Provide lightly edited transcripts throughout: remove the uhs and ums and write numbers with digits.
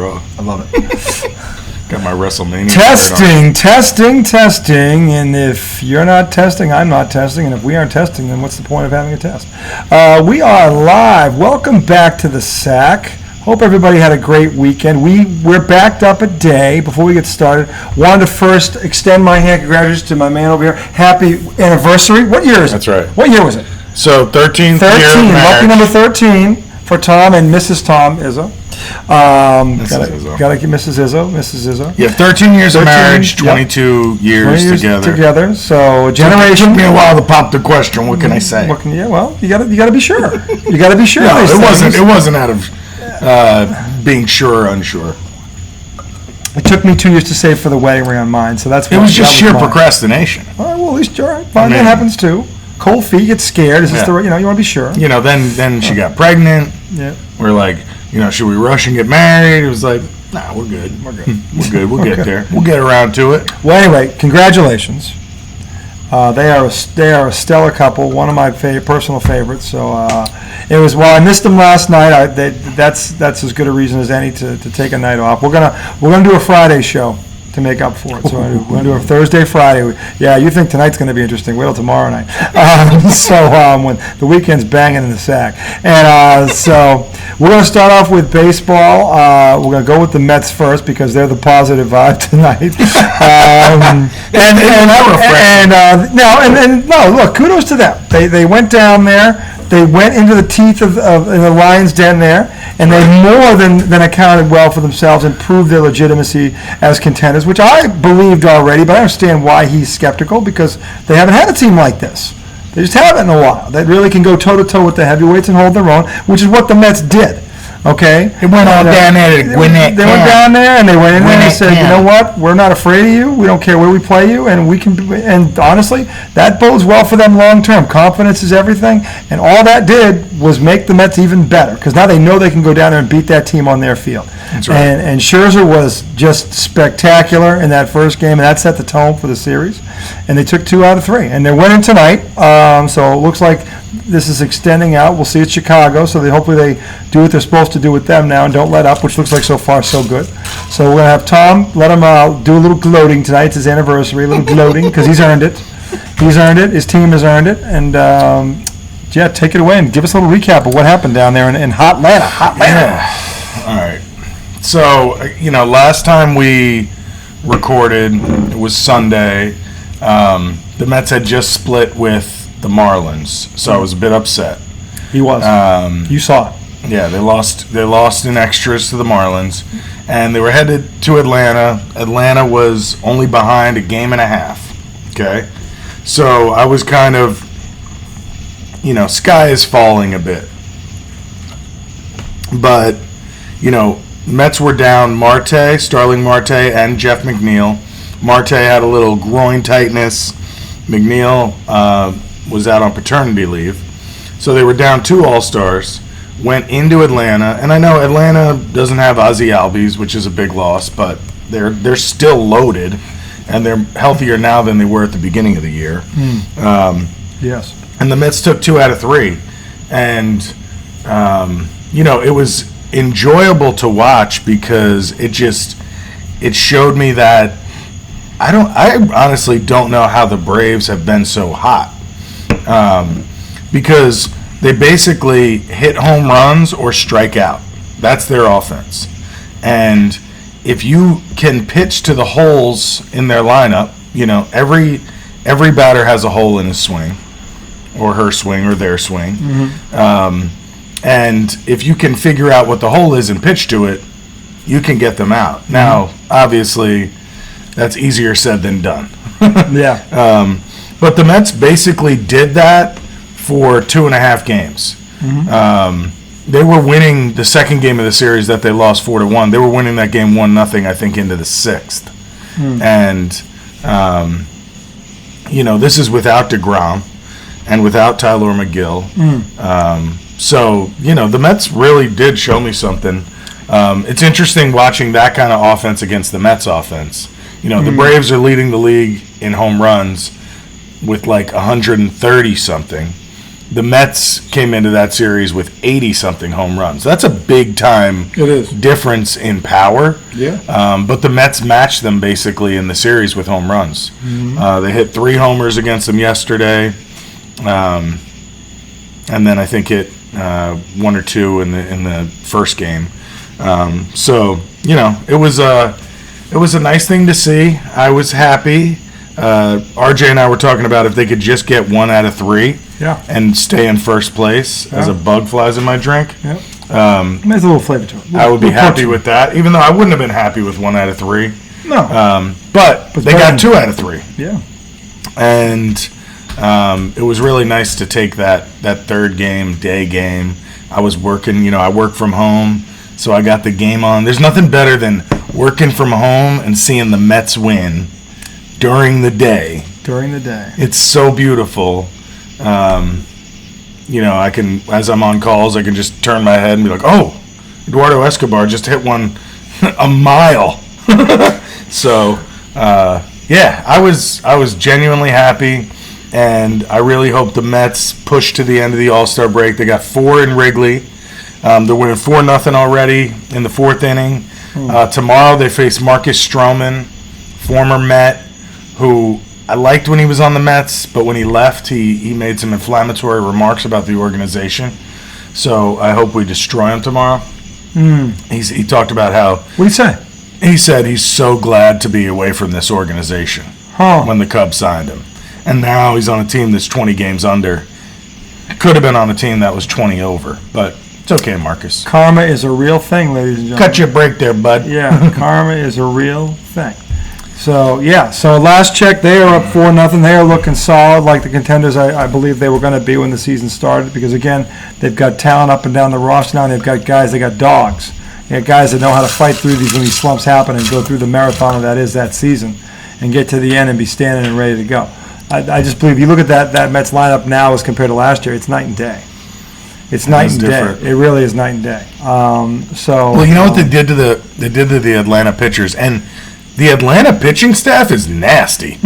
bro. I love it. Got my WrestleMania. Testing. And if you're not testing, I'm not testing. And if we aren't testing, then what's the point of having a test? We are live. Welcome back to the Sack. Hope everybody had a great weekend. We're backed up a day before we get started. Wanted to first extend my hand congratulations to my man over here. Happy anniversary. What year is it? That's right. What year was it? So 13th 13, year of marriage. Lucky number 13 for Tom and Mrs. Tom Izzo. Gotta get Mrs. Izzo. Yeah, 13 years of marriage, 22 years together. So a generation. Took me a while to pop the question. What can I say? Well, you gotta be sure. You gotta be sure. No, it wasn't out of being sure or unsure. It took me 2 years to save for the wedding ring on mine, so that's. It was just sheer procrastination. All right, well, at least you're fine. That happens too. Cold feet, get scared. Is this the? You want to be sure. Then she got pregnant. Yeah. We're like, should we rush and get married? It was like, nah, we're good. We're good. We'll get there. We'll get around to it. Well, anyway, congratulations. They are a stellar couple. One of my personal favorites. So it was. While I missed them last night, that's as good a reason as any to take a night off. We're gonna do a Friday show to make up for it. So we're going to do a Thursday, Friday. Yeah, you think tonight's going to be interesting. Wait till tomorrow night. When the weekend's banging in the Sack. And so we're going to start off with baseball. We're going to go with the Mets first because they're the positive vibe tonight. Look, kudos to them. They went down there. They went into the teeth of the lion's den there, and they more than accounted well for themselves and proved their legitimacy as contenders, which I believed already, but I understand why he's skeptical, because they haven't had a team like this. They just haven't in a while. That really can go toe-to-toe with the heavyweights and hold their own, which is what the Mets did. Okay? They went down there to win that. They went down there and they went in there and said, you know what? We're not afraid of you. We don't care where we play you, and we can. And honestly, that bodes well for them long term. Confidence is everything, and all that did was make the Mets even better because now they know they can go down there and beat that team on their field. That's right. And Scherzer was just spectacular in that first game, and that set the tone for the series. And they took 2 out of 3, and they're winning tonight. So it looks like this is extending out. We'll see it Chicago, so hopefully they do what they're supposed to do with them now and don't let up, which looks like so far so good. So we're going to have Tom, let him do a little gloating tonight. It's his anniversary, a little gloating, because he's earned it. He's earned it. His team has earned it. And, take it away and give us a little recap of what happened down there in Hotlanta. All right. So, last time we recorded, it was Sunday. The Mets had just split with the Marlins, so I was a bit upset. He was. You saw it. Yeah, they lost in extras to the Marlins, and they were headed to Atlanta. Atlanta was only behind a game and a half. Okay, so I was kind of, sky is falling a bit. But, Mets were down Starling Marte, and Jeff McNeil. Marte had a little groin tightness. McNeil was out on paternity leave. So they were down 2 All-Stars, went into Atlanta, and I know Atlanta doesn't have Ozzie Albies, which is a big loss, but they're still loaded, and they're healthier now than they were at the beginning of the year. Yes. And the Mets took 2 out of 3, and it was enjoyable to watch because it showed me that I honestly don't know how the Braves have been so hot. Because they basically hit home runs or strike out. That's their offense. And if you can pitch to the holes in their lineup, every batter has a hole in his swing, or her swing, or their swing. Mm-hmm. And if you can figure out what the hole is and pitch to it, you can get them out. Mm-hmm. Now, obviously, that's easier said than done. Yeah. But the Mets basically did that for 2.5 games. Mm-hmm. They were winning the second game of the series that they lost 4-1. They were winning that game 1-0, I think, into the 6th. Mm. And, this is without DeGrom and without Tyler McGill. Mm. So, the Mets really did show me something. It's interesting watching that kind of offense against the Mets offense. The Braves are leading the league in home runs with like 130 something, the Mets came into that series with 80-something home runs. That's a big-time It is. difference in power. Yeah. But the Mets matched them basically in the series with home runs. They hit 3 homers against them yesterday, and then I think hit 1 or 2 in the first game. So it was a nice thing to see. I was happy. RJ and I were talking about if they could just get 1 out of 3 and stay in first place as a bug flies in my drink. Yeah. There's a little flavor to it. I would be happy with that, even though I wouldn't have been happy with 1 out of 3. No. But they got 2 out of 3. Yeah. And it was really nice to take that third day game. I was working, I work from home, so I got the game on. There's nothing better than working from home and seeing the Mets win during the day. It's so beautiful. I can, as I'm on calls, I can just turn my head and be like, oh, Eduardo Escobar just hit one a mile. So, I was genuinely happy, and I really hope the Mets push to the end of the All-Star break. They got 4 in Wrigley. They're winning 4-0 already in the 4th inning. Tomorrow they face Marcus Stroman, former Met, who I liked when he was on the Mets, but when he left, he made some inflammatory remarks about the organization. So I hope we destroy him tomorrow. He talked about how... What did he say? He said he's so glad to be away from this organization when the Cubs signed him. And now he's on a team that's 20 games under. Could have been on a team that was 20 over, but it's okay, Marcus. Karma is a real thing, ladies and gentlemen. Cut your break there, bud. Yeah, karma is a real thing. So last check, they are up 4-0. They are looking solid, like the contenders I believe they were going to be when the season started, because, again, they've got talent up and down the roster now, and they've got guys, they got dogs. They got guys that know how to fight through these when these slumps happen and go through the marathon that is that season and get to the end and be standing and ready to go. I just believe, you look at that Mets lineup now as compared to last year, it's night and day. It's night and day. It really is night and day. Well, you know what they did to the Atlanta pitchers, and the Atlanta pitching staff is nasty.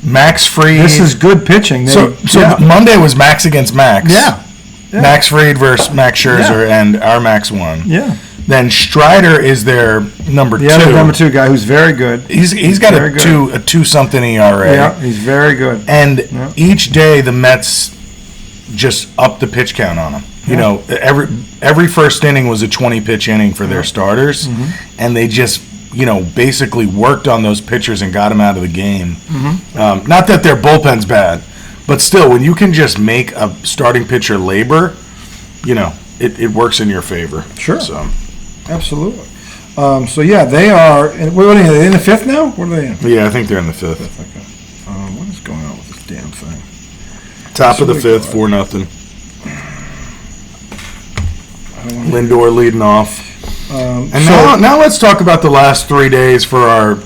Max Fried. This is good pitching. So Monday was Max against Max. Yeah. Max Fried versus Max Scherzer, and our Max won. Yeah. Then Strider is their number 2. The other number 2 guy who's very good. He's got a 2-something ERA. Yeah, he's very good. And each day the Mets just up the pitch count on them. Yeah. Every first inning was a 20-pitch inning for their starters, and they just basically worked on those pitchers and got them out of the game. Not that their bullpen's bad, but still, when you can just make a starting pitcher labor, it works in your favor. Sure. So. Absolutely. They are. What are they in the 5th now? What are they in? Yeah, I think they're in the 5th. Okay. What is going on with this damn thing? Top of the 5th, 4-0. Lindor leading off. Now let's talk about the last 3 days for our.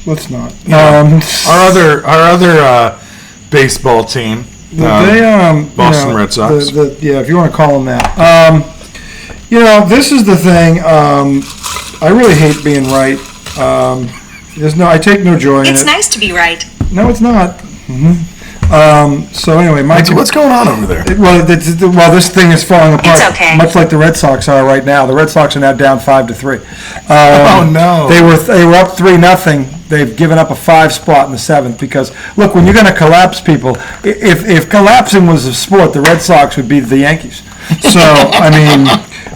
Let's not. Our other baseball team. Boston Red Sox. If you want to call them that. This is the thing. I really hate being right. I take no joy in it. It's nice to be right. No, it's not. So anyway, what's going on over there? This thing is falling apart. It's okay. Much like the Red Sox are right now. The Red Sox are now down 5-3. Oh no! They were up 3-0. They've given up a 5 spot in the 7th because look, when you're going to collapse people, if collapsing was a sport, the Red Sox would beat the Yankees. So I mean,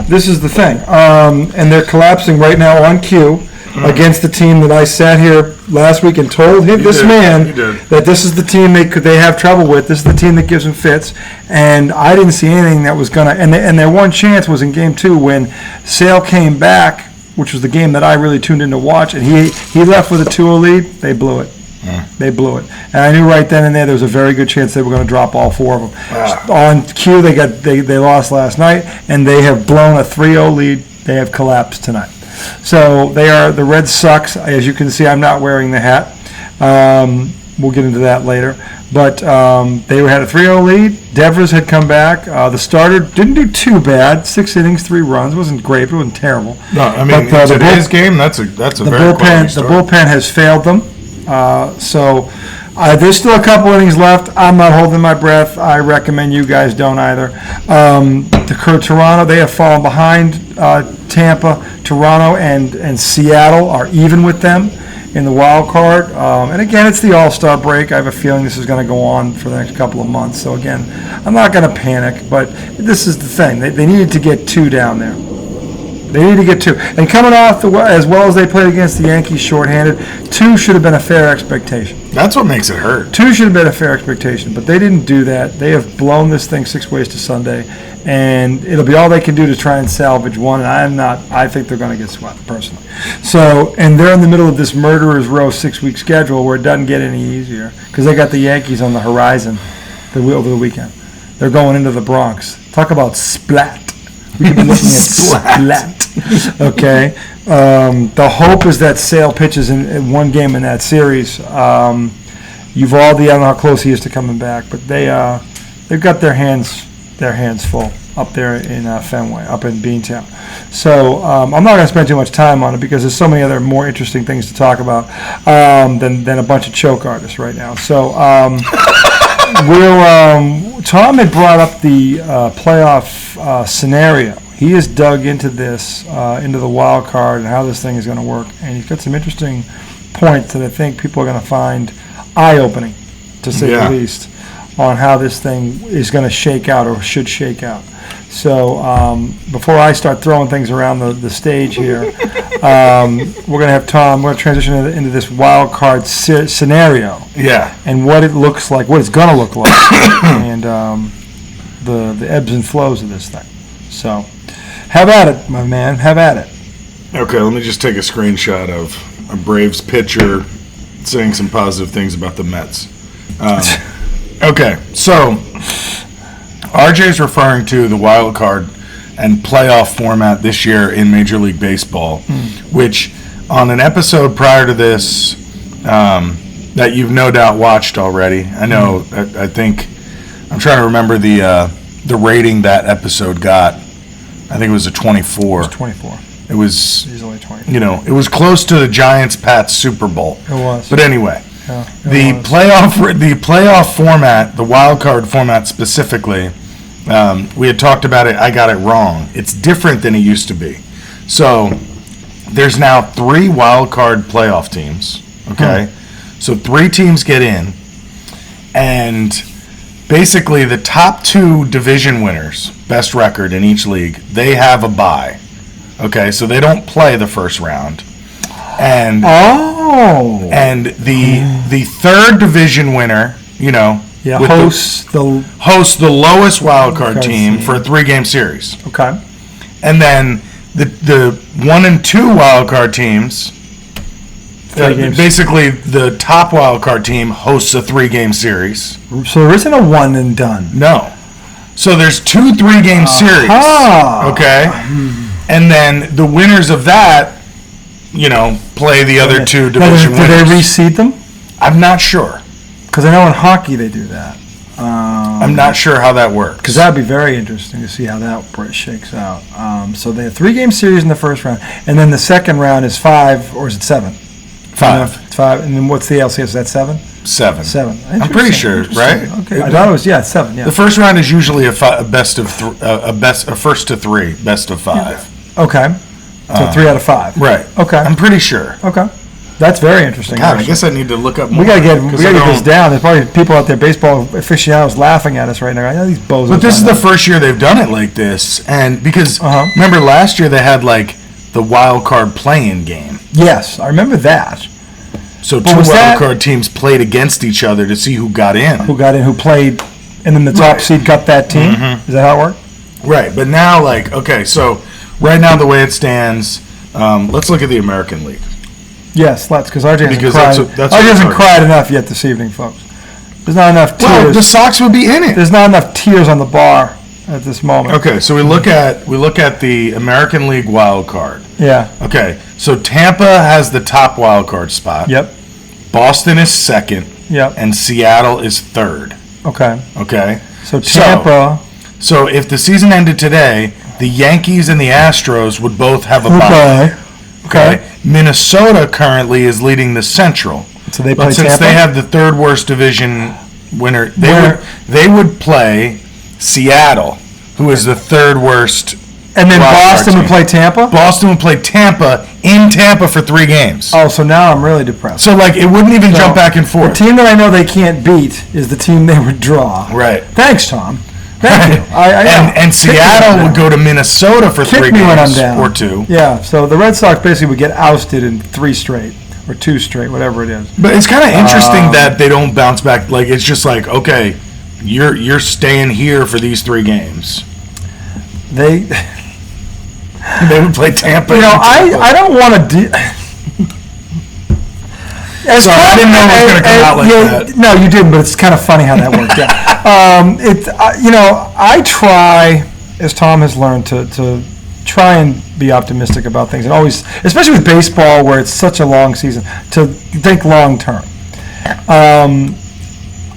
this is the thing, and they're collapsing right now on cue. Against the team that I sat here last week and told him, that this is the team they have trouble with. This is the team that gives them fits. And I didn't see anything that was going to – and their one chance was in Game 2 when Sale came back, which was the game that I really tuned in to watch, and he left with a 2-0 lead. They blew it. They blew it. And I knew right then and there was a very good chance they were going to drop all 4 of them. On cue, they lost last night, and they have blown a 3-0 lead. They have collapsed tonight. So the Red Sox. As you can see, I'm not wearing the hat. We'll get into that later. But they had a 3-0 lead. Devers had come back. The starter didn't do too bad. 6 innings, 3 runs. It wasn't great, but it wasn't terrible. No, I mean, today's game, that's a very quality start. The bullpen has failed them. There's still a couple innings left. I'm not holding my breath. I recommend you guys don't either. Toronto, they have fallen behind Tampa. Toronto and Seattle are even with them in the wild card. And again, it's the All-Star break. I have a feeling this is going to go on for the next couple of months. So again, I'm not going to panic, but this is the thing. They needed to get 2 down there. They need to get 2. And coming off, as well as they played against the Yankees shorthanded, 2 should have been a fair expectation. That's what makes it hurt. 2 should have been a fair expectation, but they didn't do that. They have blown this thing 6 ways to Sunday, and it'll be all they can do to try and salvage 1, and I think they're going to get swept, personally. So, and they're in the middle of this murderer's row 6-week schedule where it doesn't get any easier, because they got the Yankees on the horizon over the weekend. They're going into the Bronx. Talk about splat. We could be looking at splat. Okay. The hope is that Sale pitches in 1 game in that series. Uvalde, I don't know how close he is to coming back, but they've got their hands full up there in Fenway, up in Beantown. So I'm not going to spend too much time on it because there's so many other more interesting things to talk about than a bunch of choke artists right now. So Tom had brought up the playoff scenario. He has dug into this, into the wild card and how this thing is going to work, and he's got some interesting points that I think people are going to find eye-opening, to say the least, on how this thing is going to shake out or should shake out. So before I start throwing things around the stage here, we're going to have Tom. We're going to transition into this wild card scenario. Yeah. And what it looks like, what it's going to look like, and the ebbs and flows of this thing. So, have at it, my man. Have at it. Okay, let me just take a screenshot of a Braves pitcher saying some positive things about the Mets. Okay, so RJ is referring to the wild card and playoff format this year in Major League Baseball, which on an episode prior to this that you've no doubt watched already. I know. I think I'm trying to remember the rating that episode got. I think it was a 24. It was 24. It was easily 24. You know, it was close to the Giants-Pats Super Bowl. It was. But anyway, the playoff format, the wild card format specifically, we had talked about it. I got it wrong. It's different than it used to be. So there's now 3 wild card playoff teams. Okay, so 3 teams get in, and basically the top 2 division winners, best record in each league, they have a bye. Okay, so they don't play the first round. And the third division winner, you know, hosts the lowest wild card team for a 3-game series. Okay. And then the 1 and 2 wild card teams, basically the top wild card team hosts a 3-game series. So there isn't a one and done. No. So there's 2 3-game series. Okay. And then the winners of that, you know, play the other 2 division winners. Do they reseed them? I'm not sure. Because I know in hockey they do that. I'm not sure how that works. Because that would be very interesting to see how that shakes out. So they have 3-game series in the first round, and then the second round is 5, or is it 7? 5. 5, and then what's the LCS? Is that 7? 7. 7. I'm pretty sure, right? Okay, I thought it was 7. Yeah. The first round is usually a first to 3, best of 5. Okay. So 3 out of 5. Right. Okay. I'm pretty sure. Okay. That's very interesting. God, I guess I need to look up more. We gotta get this down. There's probably people out there, baseball aficionados, laughing at us right now. I know these bozos. But this is the first year they've done it like this, and because remember last year they had like the wild card play-in game. Yes, I remember that. So 2 wild card teams played against each other to see who got in. Who played, and then the top seed got that team. Mm-hmm. Is that how it worked? Right, but now okay, so right now the way it stands, let's look at the American League. Yes, let's, because RJ hasn't cried enough yet this evening, folks. There's not enough tears. Well, the Sox would be in it. There's not enough tears on the bar at this moment. Okay, so we look at the American League wild card. Yeah. Okay, so Tampa has the top wild card spot. Yep. Boston is second. Yep. And Seattle is third. Okay. Okay. So Tampa. So if the season ended today, the Yankees and the Astros would both have a bye. Okay. Minnesota currently is leading the Central. So they play But since Tampa? they have the third worst division winner, they would play Seattle, who is the third worst. And then wild card Boston would team. play Tampa? Boston would play Tampa in Tampa for 3 games. Oh, so now I'm really depressed. So, like, it wouldn't even jump back and forth. The team that I know they can't beat is the team they would draw. Right. Thanks, Tom. Thank you. And Seattle would go to Minnesota for 3 Kick me when I'm games down. or 2. Yeah, so the Red Sox basically would get ousted in 3 straight, or 2 straight, whatever it is. But it's kind of interesting that they don't bounce back. Like, it's just like, okay, you're staying here for these 3 games. They would play Tampa. I don't want to Sorry, I didn't know it was going to come out like that. No, you didn't, but it's kind of funny how that worked out. I try, as Tom has learned, to try and be optimistic about things, and always, especially with baseball, where it's such a long season, to think long term.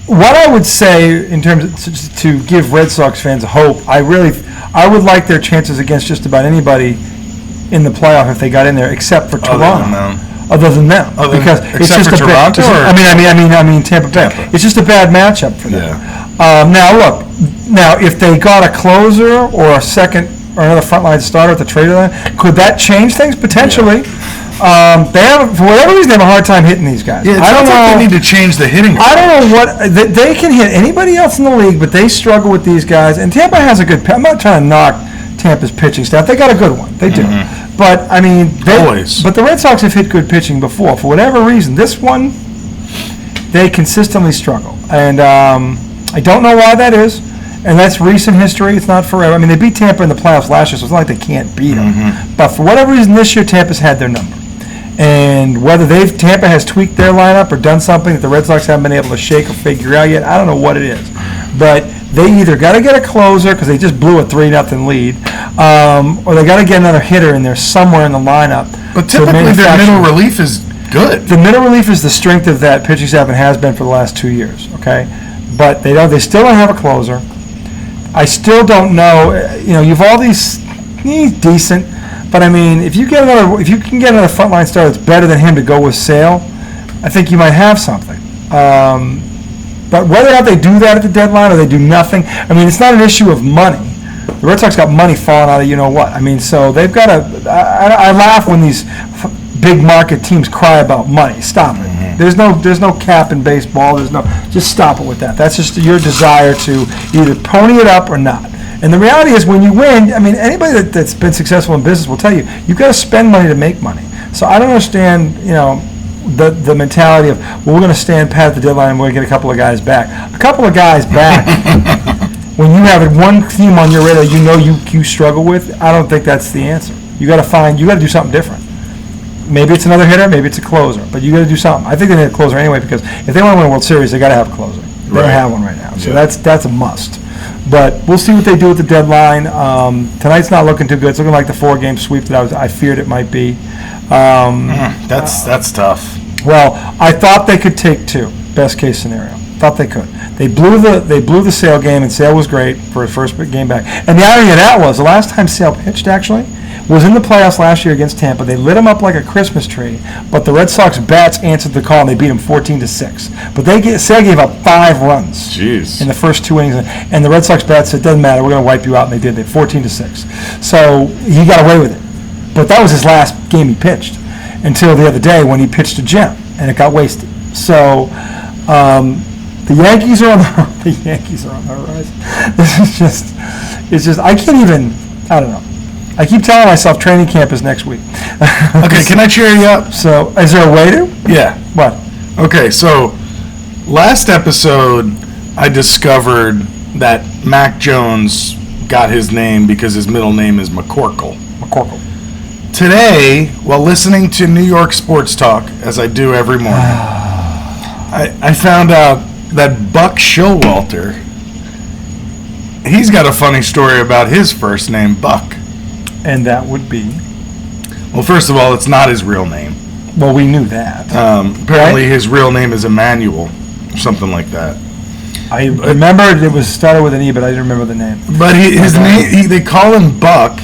What I would say in terms of to give Red Sox fans hope, I would like their chances against just about anybody in the playoff if they got in there, except for Toronto. Other than them, because it's just a Toronto. I mean Tampa Bay. It's just a bad matchup for them. Yeah. Now look, if they got a closer or a second or another frontline starter at the trade deadline, could that change things potentially? Yeah. They have, for whatever reason, they have a hard time hitting these guys. Yeah, I don't know. They need to change the hitting. I don't know what they can hit anybody else in the league, but they struggle with these guys. And Tampa has a good. I'm not trying to knock Tampa's pitching staff. They got a good one. They do. Mm-hmm. But, I mean, but the Red Sox have hit good pitching before. For whatever reason, this one, they consistently struggle. And I don't know why that is. And that's recent history. It's not forever. I mean, they beat Tampa in the playoffs last year, so it's not like they can't beat them. Mm-hmm. But for whatever reason, this year, Tampa's had their number. And whether Tampa has tweaked their lineup or done something that the Red Sox haven't been able to shake or figure out yet, I don't know what it is. But they either got to get a closer because they just blew a 3-0 lead, or they got to get another hitter in there somewhere in the lineup. But typically their middle relief is good. The middle relief is the strength of that pitching staff and has been for the last 2 years. Okay, but they still don't have a closer. I still don't know. You've all these decent, but I mean, if you can get another frontline starter that's better than him to go with Sale, I think you might have something. But whether or not they do that at the deadline or they do nothing, I mean, it's not an issue of money. The Red Sox got money falling out of you-know-what. I mean, so they've got to – I laugh when these big market teams cry about money. Stop it. Mm-hmm. There's no cap in baseball. Just stop it with that. That's just your desire to either pony it up or not. And the reality is when you win, I mean, anybody that's been successful in business will tell you, you've got to spend money to make money. So I don't understand, the mentality of, well, we're going to stand pat at the deadline and we're going to get a couple of guys back. A couple of guys back, when you have one team on your radar you struggle with, I don't think that's the answer. You got to do something different. Maybe it's another hitter, maybe it's a closer, but you got to do something. I think they need a closer anyway because if they want to win a World Series, they got to have a closer. They don't have one right now, so that's a must. But we'll see what they do at the deadline. Tonight's not looking too good. It's looking like the 4-game sweep that I feared it might be. That's tough. Well, I thought they could take 2. Best case scenario. Thought they could. They blew the Sale game, and Sale was great for his first game back. And the irony of that was the last time Sale pitched actually was in the playoffs last year against Tampa. They lit him up like a Christmas tree, but the Red Sox bats answered the call and they beat him 14-6. But Sale gave up 5 runs in the first 2 innings, and the Red Sox bats said, "Doesn't matter, we're going to wipe you out," and they did. They 14-6. So he got away with it. But that was his last game he pitched until the other day when he pitched to Jim, and it got wasted. So the Yankees are on the horizon. This is I can't even. I don't know. I keep telling myself training camp is next week. Okay, can I cheer you up? So, is there a way to? Yeah. What? Okay, so last episode I discovered that Mac Jones got his name because his middle name is McCorkle. Today, while listening to New York Sports Talk, as I do every morning, I found out that Buck Showalter, he's got a funny story about his first name, Buck. And that would be? Well, first of all, it's not his real name. Well, we knew that. Apparently his real name is Emmanuel, or something like that. I remember it was started with an E, but I didn't remember the name. But his name, they call him Buck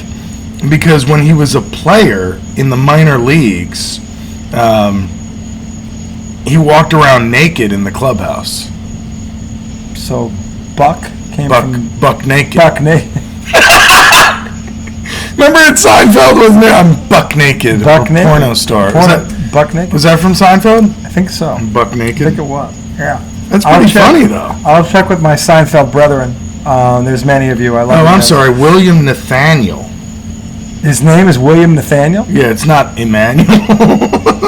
because when he was a player in the minor leagues, he walked around naked in the clubhouse. So Buck came from Buck naked. Buck naked. Remember in Seinfeld, wasn't it? I'm Buck Naked. Buck Naked. Porno star. Buck Naked. Was that from Seinfeld? I think so. Buck Naked. I think it was. Yeah. That's pretty funny, though. I'll check with my Seinfeld brethren. There's many of you. I love. Oh, I'm sorry. William Nathaniel. His name is William Nathaniel? Yeah, it's not Emmanuel.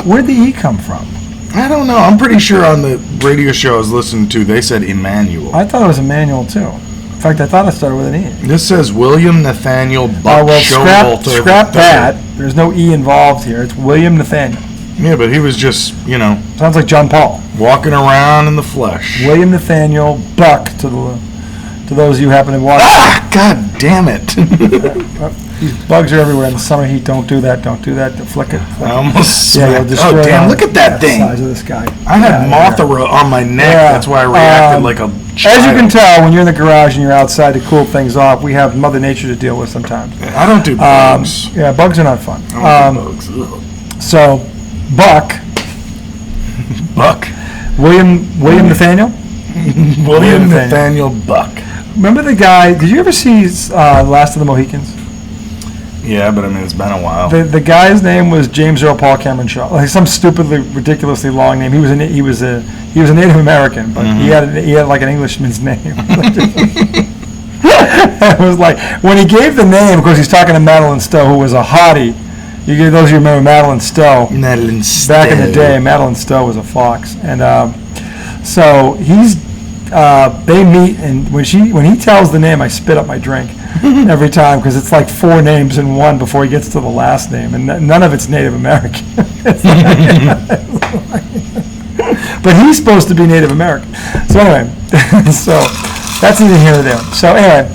Where'd the E come from? I don't know. I'm pretty sure on the radio show I was listening to, they said Emmanuel. I thought it was Emmanuel, too. In fact, I thought it started with an E. This says William Nathaniel Buck Showalter. Scrap that. There's no E involved here. It's William Nathaniel. Yeah, but he was just, Sounds like John Paul. walking around in the flesh. William Nathaniel Buck, to those of you who happen to watch. Ah, God damn it. These bugs are everywhere in the summer heat. Don't do that. Don't do that. Flick it. I almost Yeah, you'll smacked. destroy Oh, damn, it. look at that The thing. size of this guy. I had Mothra on my neck. Yeah. That's why I reacted like a child. As you can tell, when you're in the garage and you're outside to cool things off, we have Mother Nature to deal with sometimes. I don't do bugs. Yeah, bugs are not fun. I don't do bugs. So, Buck, Buck. William Nathaniel? William Nathaniel Buck. Remember the guy, did you ever see Last of the Mohicans? Yeah, but I mean, it's been a while. The guy's name was James Earl Paul Cameron Shaw. Like some stupidly, ridiculously long name. He was a Native American, but he had like an Englishman's name. It was like when he gave the name. Of course, he's talking to Madeline Stowe, who was a hottie. Those of you remember Madeline Stowe. Madeline Stowe. Back in the day, Madeline Stowe was a fox, and so he's. They meet, and when he tells the name, I spit up my drink every time because it's like 4 names in one before he gets to the last name, and none of it's Native American. But he's supposed to be Native American. So anyway, so that's neither here nor there. So anyway,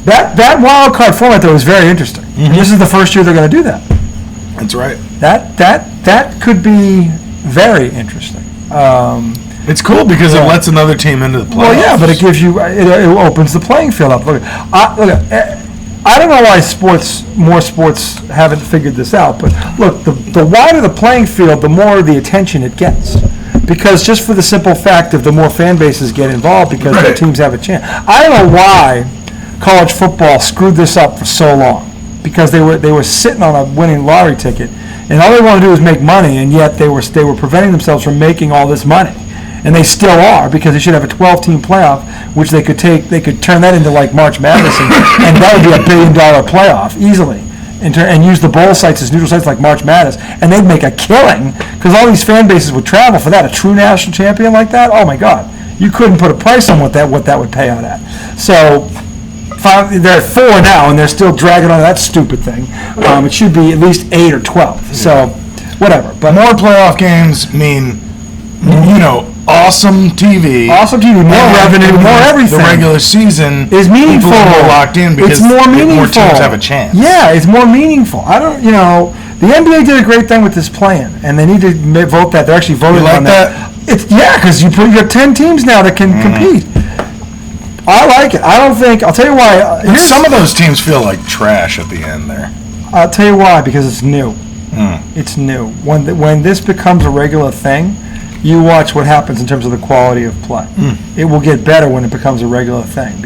that wild card format though is very interesting. And this is the first year they're going to do that. That's right. That could be very interesting. It's cool because it lets another team into the playoffs. Well, yeah, but it gives you it opens the playing field up. Look, I don't know why more sports haven't figured this out, but look, the wider the playing field, the more the attention it gets. Because just for the simple fact of the more fan bases get involved, because the teams have a chance. I don't know why college football screwed this up for so long, because they were sitting on a winning lottery ticket, and all they want to do is make money, and yet they were preventing themselves from making all this money. And they still are, because they should have a 12-team playoff, which they could turn that into like March Madness, and that would be $1 billion playoff easily, and use the bowl sites as neutral sites like March Madness, and they'd make a killing, because all these fan bases would travel for that. A true national champion like that, oh my God, you couldn't put a price on what that would pay out at. So they're at 4 now, and they're still dragging on that stupid thing. It should be at least 8 or 12. So whatever, but more playoff games mean awesome TV. Awesome TV, more revenue, more everything. The regular season is meaningful. People are more locked in because it's more meaningful. More teams have a chance. Yeah, it's more meaningful. The NBA did a great thing with this plan, and they need to vote that. They're actually voting on that. Because you have 10 teams now that can compete. I like it. I'll tell you why. Some of those teams feel like trash at the end there. I'll tell you why, because it's new. It's new. When this becomes a regular thing, you watch what happens in terms of the quality of play. It will get better when it becomes a regular thing.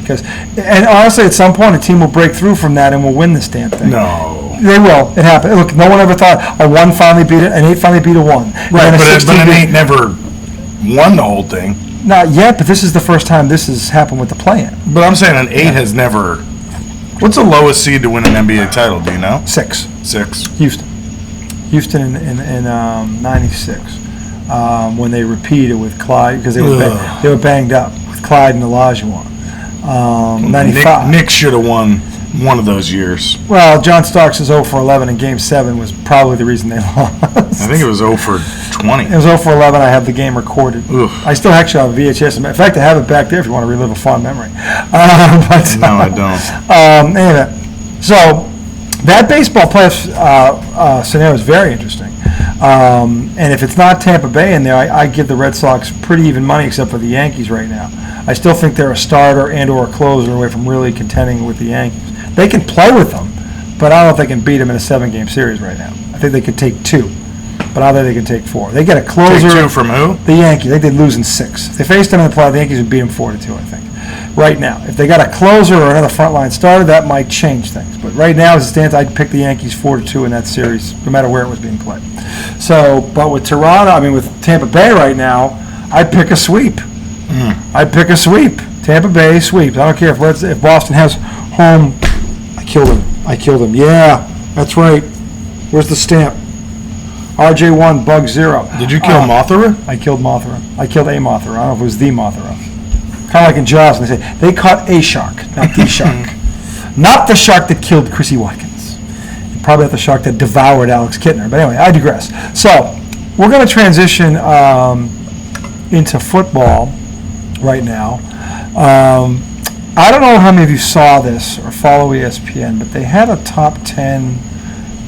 And honestly, at some point, a team will break through from that and will win this damn thing. No. They will. It happened. Look, no one ever thought a 1 finally beat an 8 finally beat a 1. Right, but an 8 never won the whole thing. Not yet, but this is the first time this has happened with the play-in. But I'm saying an 8 has never... What's the lowest seed to win an NBA title, do you know? 6. 6. Houston in 96. When they repeated with Clyde, because they were banged up with Clyde and Olajuwon. 95. Nick should have won one of those years. Well, John Starks' 0 for 11 in Game 7 was probably the reason they lost. I think it was 0 for 20. It was 0 for 11. I have the game recorded. Oof. I still actually have a VHS. In fact, I have it back there if you want to relive a fond memory. No, I don't. Anyway, so that baseball playoff scenario is very interesting. And if it's not Tampa Bay in there, I give the Red Sox pretty even money, except for the Yankees right now. I still think they're a starter and or a closer away from really contending with the Yankees. They can play with them, but I don't know if they can beat them in a 7-game series right now. I think they could take 2. but now they can take 4. They get a closer. Take 2 from who? The Yankees. I think they'd lose in 6. If they faced them in the playoffs, the Yankees would beat them 4-2, I think. Right now. If they got a closer or another frontline starter, that might change things. But right now, as it stands, I'd pick the Yankees 4-2 in that series, no matter where it was being played. So, but with with Tampa Bay right now, I'd pick a sweep. I'd pick a sweep. Tampa Bay sweeps. I don't care if Boston has home. I killed him. Yeah, that's right. Where's the stamp? RJ1, bug 0. Did you kill Mothra? I killed Mothra. I killed a Mothra. I don't know if it was the Mothra. Kind of like in Jaws, when they say, they caught a shark, not the shark. Not the shark that killed Chrissy Watkins. And probably not the shark that devoured Alex Kittner. But anyway, I digress. So, we're going to transition into football right now. I don't know how many of you saw this or follow ESPN, but they had a top 10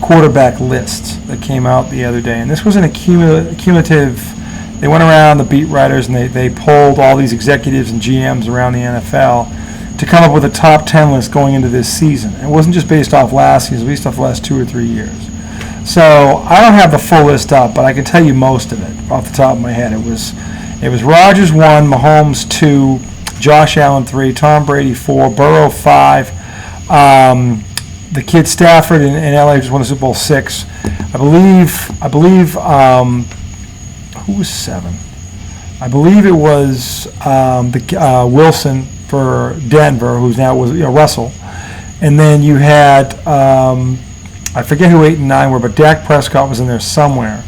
quarterback list that came out the other day. And this was an cumulative. They went around, the beat writers, and they polled all these executives and GMs around the NFL to come up with a top 10 list going into this season. It wasn't just based off last season, it was based off the last 2 or 3 years. So I don't have the full list up, but I can tell you most of it off the top of my head. It was Rodgers 1, Mahomes 2, Josh Allen 3, Tom Brady 4, Burrow 5, the kid Stafford in LA just won the Super Bowl 6. I believe who was 7? I believe it was Wilson for Denver, who's now Russell. And then you had, I forget who 8 and 9 were, but Dak Prescott was in there somewhere.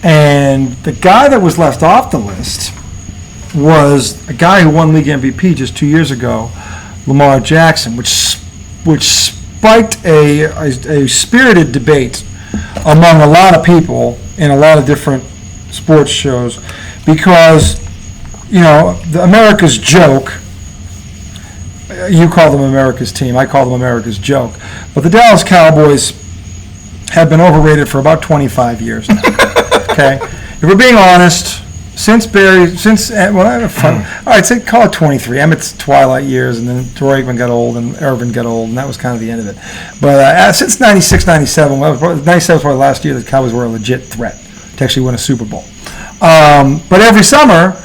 And the guy that was left off the list was a guy who won league MVP just 2 years ago, Lamar Jackson, which spiked a spirited debate among a lot of people in a lot of different sports shows, because the America's joke, you call them America's team, I call them America's joke, but the Dallas Cowboys have been overrated for about 25 years now. Okay, if we're being honest, I'd call it 23. Emmett's twilight years, and then Roigman got old, and Irvin got old, and that was kind of the end of it. But since 96, 97, 97 was probably the last year the Cowboys were a legit threat to actually win a Super Bowl. But every summer,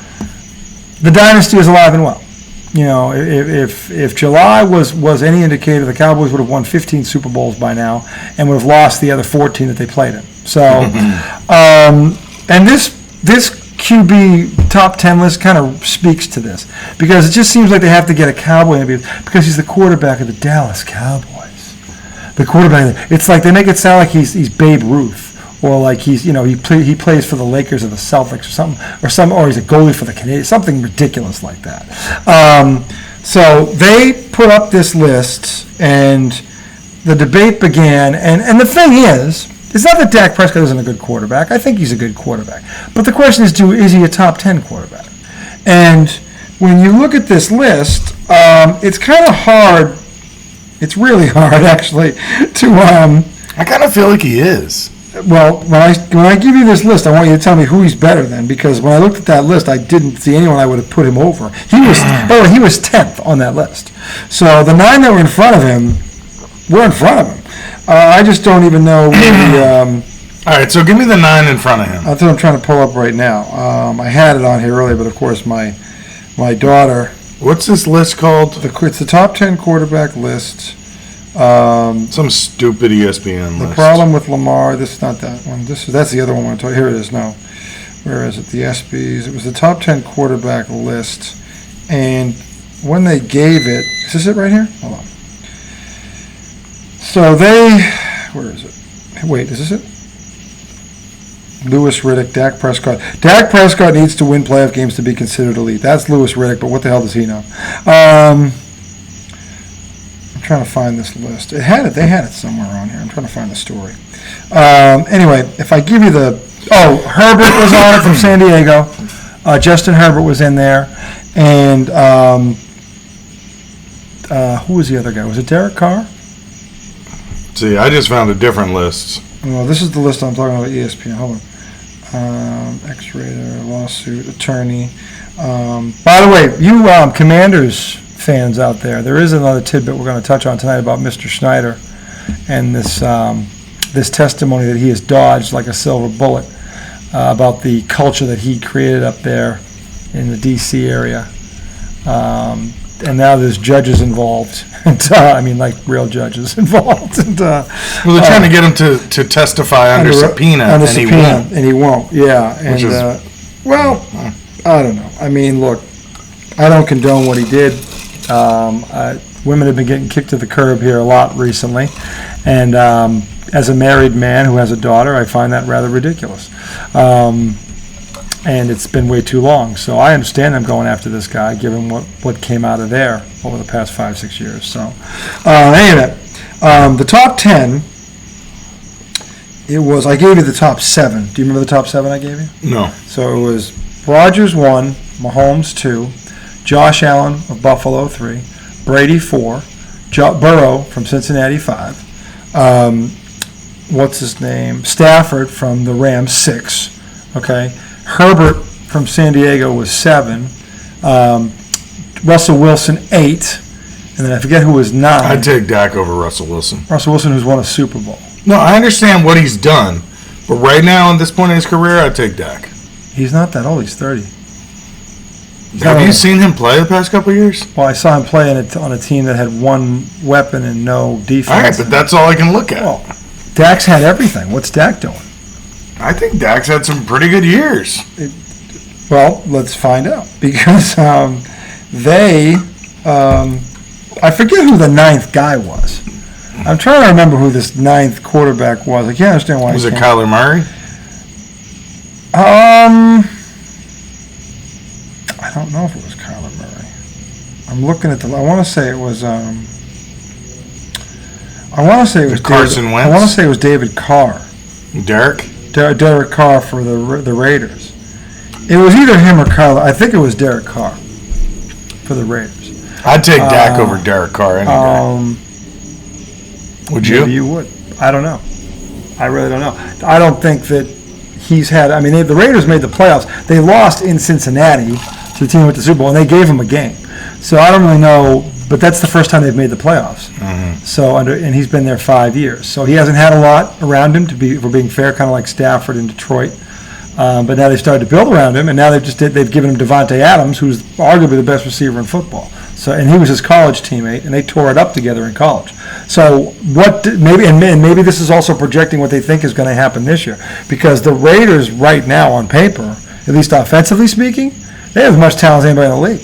the dynasty is alive and well. If July was any indicator, the Cowboys would have won 15 Super Bowls by now and would have lost the other 14 that they played in. So, and this QB top 10 list kind of speaks to this, because it just seems like they have to get a Cowboy because he's the quarterback of the Dallas Cowboys. The quarterback. It's like they make it sound like he's Babe Ruth. Or like he plays for the Lakers or the Celtics or he's a goalie for the Canadiens, something ridiculous like that. So they put up this list, and the debate began. And the thing is, it's not that Dak Prescott isn't a good quarterback. I think he's a good quarterback. But the question is he a top 10 quarterback? And when you look at this list, it's kind of hard. It's really hard, actually, to. I kind of feel like he is. Well, when I give you this list, I want you to tell me who he's better than, because when I looked at that list, I didn't see anyone I would have put him over. He was 10th on that list. So the 9 that were in front of him were in front of him. I just don't even know really. All right, so give me the 9 in front of him. That's what I'm trying to pull up right now. I had it on here earlier, but of course my daughter. What's this list called? It's the top 10 quarterback list. Some stupid ESPN list. The problem with Lamar, this is not that one. That's the other one I want to tell you. Here it is. No. Where is it? The ESPYs. It was the top 10 quarterback list. And when they gave it, is this it right here? Hold on. So where is it? Wait, is this it? Lewis Riddick, Dak Prescott. Dak Prescott needs to win playoff games to be considered elite. That's Lewis Riddick, but what the hell does he know? Trying to find this list. They had it somewhere on here. I'm trying to find the story. Anyway, if I give you Herbert was on it from San Diego. Justin Herbert was in there, and who was the other guy? Was it Derek Carr? See, I just found a different list. Well, this is the list I'm talking about. ESPN. Hold on. X-rater, lawsuit, attorney. By the way, you Commanders fans out there is another tidbit we're going to touch on tonight about Mr. Schneider and this testimony that he has dodged like a silver bullet. about the culture that he created up there in the D.C. area. And now there's judges involved, and I mean, like real judges involved. And, Well, they're trying to get him to testify under subpoena, under and he subpoena, won't. and he won't. Yeah, and Which is- well, I don't know. I mean, look, I don't condone what he did. Women have been getting kicked to the curb here a lot recently, and as a married man who has a daughter, I find that rather ridiculous. And it's been way too long. So I understand them going after this guy, given what came out of there over the past 5-6 years. So anyway, the top 10, I gave you the top 7. Do you remember the top 7 I gave you? No. So it was Rodgers 1, Mahomes 2, Josh Allen of Buffalo 3, Brady 4, Burrow from Cincinnati 5, what's his name? Stafford from the Rams 6, okay? Herbert from San Diego was 7, Russell Wilson 8, and then I forget who was 9. I'd take Dak over Russell Wilson. Russell Wilson, who's won a Super Bowl. No, I understand what he's done, but right now, at this point in his career, I'd take Dak. He's not that old. He's 30. Have you seen him play the past couple of years? Well, I saw him play on a team that had one weapon and no defense. All right, but that's all I can look at. Well, Dak's had everything. What's Dak doing? I think Dak's had some pretty good years. Well, let's find out. Because I forget who the 9th guy was. I'm trying to remember who this 9th quarterback was. I can't understand why. Was it Kyler Murray? I don't know if it was Kyler Murray. I'm looking at I want to say it was. Carson Wentz? I want to say it was David Carr. Derek? Derek Carr for the Raiders. It was either him or Kyler. I think it was Derek Carr for the Raiders. I'd take Dak over Derek Carr any day. Would you? Maybe you would. I don't know. I really don't know. I don't think that he's had. I mean, the Raiders made the playoffs. They lost in Cincinnati to the team who went to the Super Bowl, and they gave him a game. So I don't really know. But that's the first time they've made the playoffs. Mm-hmm. So and he's been there 5 years. So he hasn't had a lot around him, if we're being fair, kind of like Stafford in Detroit. But now they've started to build around him, and now they've given him Devontae Adams, who's arguably the best receiver in football. So and he was his college teammate, and they tore it up together in college. So maybe this is also projecting what they think is going to happen this year, because the Raiders right now on paper, at least offensively speaking, they have as much talent as anybody in the league.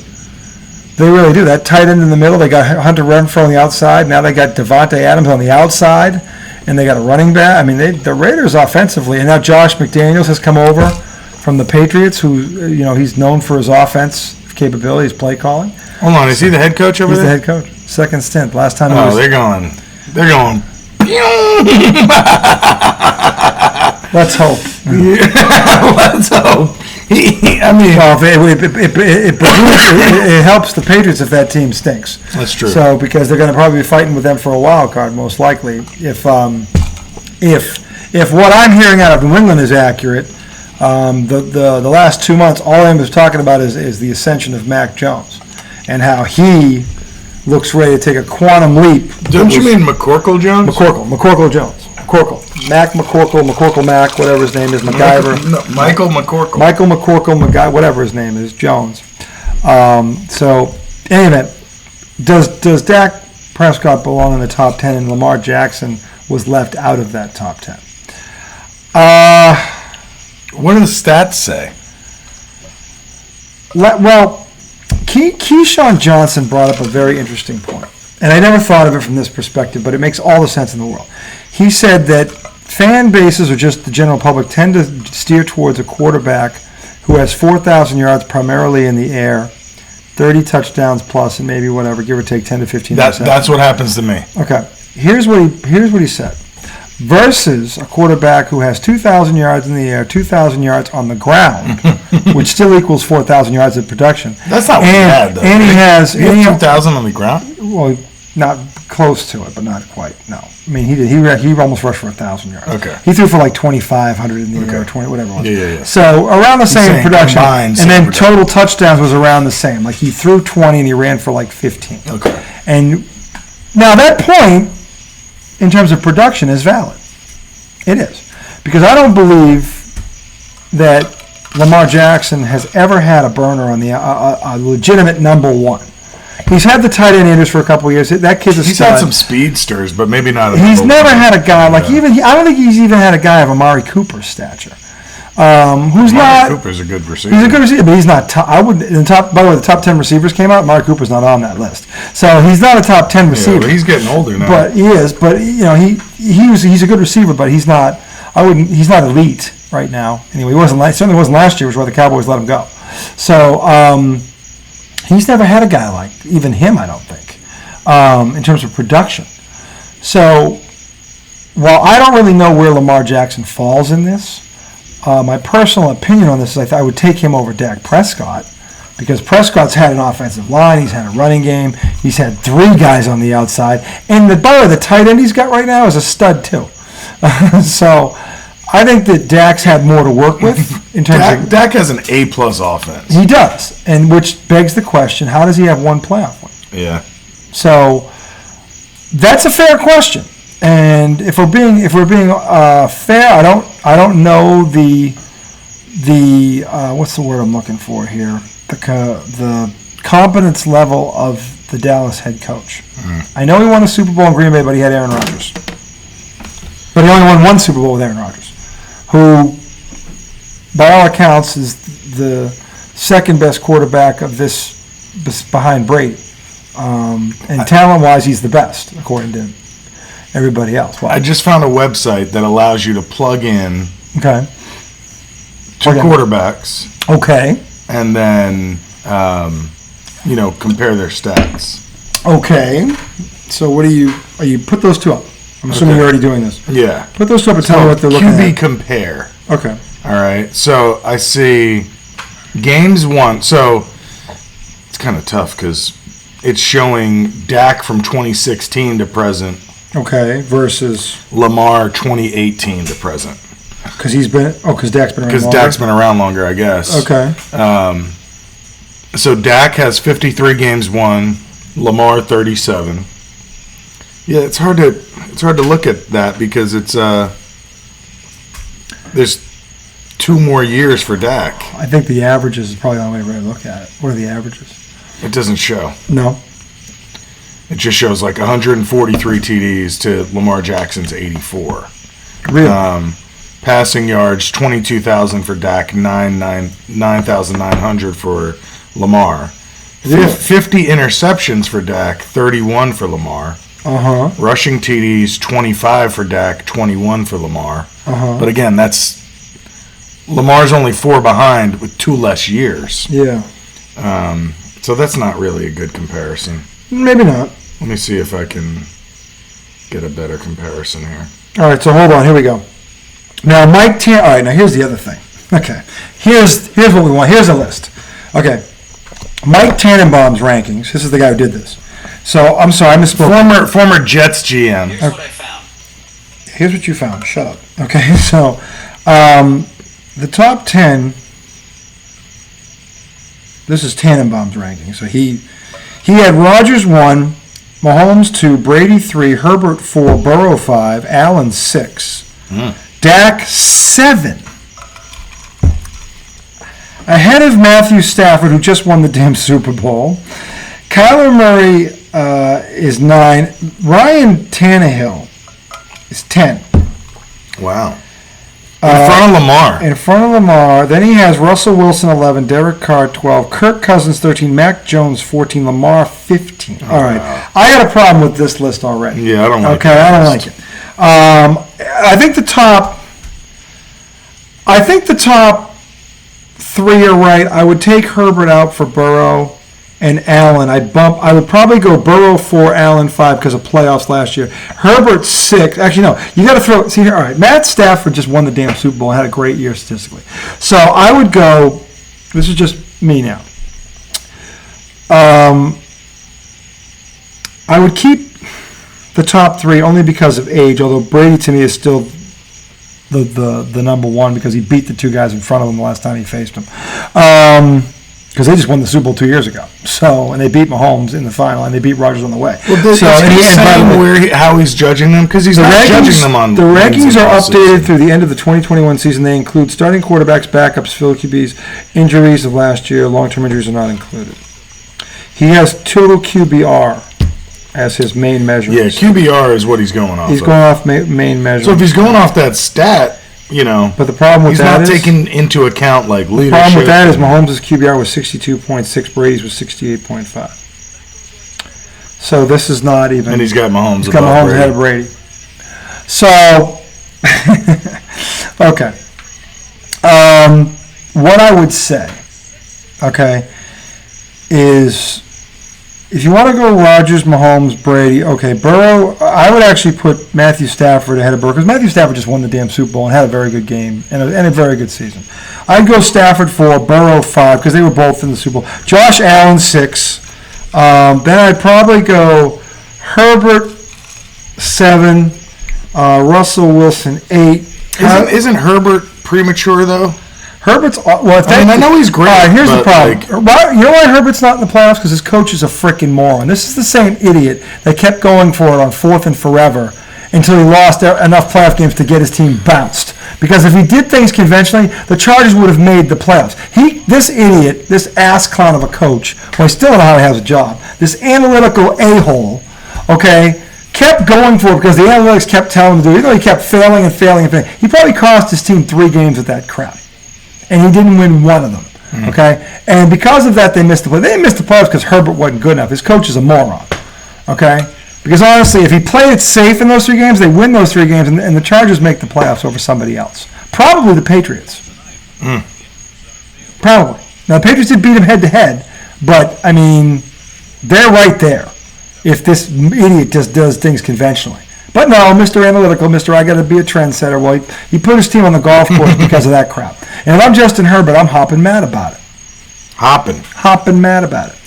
They really do. That tight end in the middle, they got Hunter Renfrow on the outside. Now they got Devontae Adams on the outside, and they got a running back. I mean, the Raiders offensively, and now Josh McDaniels has come over from the Patriots, who he's known for his offense capabilities, play calling. Hold on, is he the head coach over there? He's the head coach. Second stint. Last time. They're going. Let's hope. Let's hope. It helps the Patriots if that team stinks. That's true. So because they're going to probably be fighting with them for a wild card, most likely. If what I'm hearing out of New England is accurate, the last 2 months, all I'm talking about is the ascension of Mac Jones and how he looks ready to take a quantum leap. Don't you mean McCorkle Jones? McCorkle Jones. Mac McCorkle Mac, whatever his name is, MacGyver. Michael McCorkle. Michael McCorkle, MacGyver, whatever his name is, Jones. So, anyway, does Dak Prescott belong in the top 10 and Lamar Jackson was left out of that top 10? What do the stats say? Well, Keyshawn Johnson brought up a very interesting point. And I never thought of it from this perspective, but it makes all the sense in the world. He said that fan bases, or just the general public, tend to steer towards a quarterback who has 4,000 yards primarily in the air, 30 touchdowns plus, and maybe whatever, give or take 10 to 15 percent. That's what happens to me. Okay. Here's what he said. Versus a quarterback who has 2,000 yards in the air, 2,000 yards on the ground, which still equals 4,000 yards of production. That's not bad, though. And he has 2,000 on the ground? Well, not close to it, but not quite. No, I mean he did. He almost rushed for 1,000 yards. Okay. He threw for like 2,500 in the air, 20, whatever it was. Yeah. So around the same production, combined, and then production. total touchdowns was around the same. Like he threw 20 and he ran for like 15. Okay. And now that point, in terms of production, is valid. It is, because I don't believe that Lamar Jackson has ever had a burner on a legitimate number one. He's had the tight end Andrews for a couple of years. That kid's a He's stud. had some speedsters, but maybe not. He's never had a guy like I don't think he's even had a guy of Amari Cooper's stature. Who's not? Cooper's a good receiver. He's a good receiver, but he's not top. I would in top. By the way, the top 10 receivers came out. Amari Cooper's not on that list, so he's not a top 10 receiver. Well, he's getting older now. But he is. But he's a good receiver, but he's not. He's not elite right now. Anyway, he certainly wasn't last year, which is why the Cowboys let him go. So he's never had a guy like even him. I don't think in terms of production. So while I don't really know where Lamar Jackson falls in this. My personal opinion on this is I would take him over Dak Prescott because Prescott's had an offensive line, he's had a running game, he's had 3 guys on the outside, and the tight end he's got right now is a stud too. So I think that Dak's had more to work with in terms of Dak has an A+ offense. He does, and which begs the question: how does he have one playoff win? Yeah. So that's a fair question. And if we're being fair, I don't know the what's the word I'm looking for here? The competence level of the Dallas head coach. I know he won a Super Bowl in Green Bay, but he had Aaron Rodgers. But he only won 1 Super Bowl with Aaron Rodgers, who, by all accounts, is the second best quarterback of this behind Brady. And talent-wise, he's the best, according to everybody else. Well, I just found a website that allows you to plug in okay. 2 quarterbacks. Okay. And then, compare their stats. Okay. So what you put those 2 up? I'm assuming you're already doing this. Yeah. Put those 2 up and tell me what they're looking at. QB compare. Okay. All right. So I see games won. So it's kind of tough because it's showing Dak from 2016 to present. Okay, versus Lamar 2018 to present. Because Dak's been around longer? Because Dak's been around longer, I guess. Okay. So Dak has 53 games won, Lamar 37. Yeah, it's hard to look at that because it's there's 2 more years for Dak. I think the averages is probably the only way to look at it. What are the averages? It doesn't show. No. It just shows like 143 TDs to Lamar Jackson's 84. Really? Passing yards, 22,000 for Dak, 9,900 for Lamar. 50 interceptions for Dak, 31 for Lamar. Uh-huh. Rushing TDs, 25 for Dak, 21 for Lamar. Uh-huh. But again, Lamar's only 4 behind with 2 less years. Yeah. So that's not really a good comparison. Maybe not. Let me see if I can get a better comparison here. All right, so hold on. Here we go. Now, all right, now here's the other thing. Okay. Here's what we want. Here's a list. Okay. Mike Tannenbaum's rankings. This is the guy who did this. So, I'm sorry, I misspoke. Former Jets GM. Here's what I found. Here's what you found. Shut up. Okay, so the top 10, this is Tannenbaum's ranking. So he had Rodgers 1, Mahomes 2, Brady 3, Herbert 4, Burrow 5, Allen 6, Dak 7. Ahead of Matthew Stafford, who just won the damn Super Bowl. Kyler Murray is 9. Ryan Tannehill is 10. Wow. In front of Lamar. In front of Lamar. Then he has Russell Wilson 11, Derek Carr 12, Kirk Cousins 13, Mac Jones 14, Lamar 15. All right. Wow. I got a problem with this list already. Yeah, I don't like it. Okay, I don't like it. I think the top 3 are right. I would take Herbert out for Burrow and Allen. I would probably go Burrow 4, Allen 5 because of playoffs last year. Herbert 6. Actually, no. You got to throw. See here. All right. Matt Stafford just won the damn Super Bowl and had a great year statistically. So I would go. This is just me now. I would keep the top 3 only because of age. Although Brady to me is still the number 1 because he beat the 2 guys in front of him the last time he faced him. because they just won the Super Bowl 2 years ago. So, and they beat Mahomes in the final, and they beat Rodgers on the way. Well, is he saying how he's judging them? Because he's not judging them on the rankings are updated through the end of the 2021 season. They include starting quarterbacks, backups, field QBs, injuries of last year. Long-term injuries are not included. He has total QBR as his main measure. Yeah, QBR is what he's going off. He's going off main measure. So if he's going off that stat, but the problem with that is he's not taking into account like leadership. The problem with that is Mahomes' QBR was 62.6, Brady's was 68.5. So this is not even. And he's got Mahomes. He's got Mahomes ahead of Brady. So, okay. What I would say, is if you want to go Rodgers, Mahomes, Brady, Burrow, I would actually put Matthew Stafford ahead of Burrow because Matthew Stafford just won the damn Super Bowl and had a very good game and a very good season. I'd go Stafford 4, Burrow 5 because they were both in the Super Bowl. Josh Allen 6. Then I'd probably go Herbert 7, Russell Wilson 8. Isn't Herbert premature though? Herbert's well. I know he's great. All right, here's the problem. You know why Herbert's not in the playoffs? Because his coach is a freaking moron. This is the same idiot that kept going for it on 4th and forever until he lost enough playoff games to get his team bounced. Because if he did things conventionally, the Chargers would have made the playoffs. This idiot, this ass clown of a coach, who I still don't know how he has a job, this analytical a-hole, kept going for it because the analytics kept telling him to do it. Even though he kept failing and failing and failing. He probably cost his team 3 games with that crap. And he didn't win one of them, And because of that, they missed the playoffs. They didn't miss the playoffs because Herbert wasn't good enough. His coach is a moron, Because honestly, if he played it safe in those 3 games, they win those 3 games, and the Chargers make the playoffs over somebody else. Probably the Patriots. Probably. Now, the Patriots did beat them head-to-head, but, they're right there if this idiot just does things conventionally. But no, Mr. Analytical, I got to be a trendsetter. Well, he put his team on the golf course because of that crap. And if I'm Justin Herbert, I'm hopping mad about it. Hopping mad about it.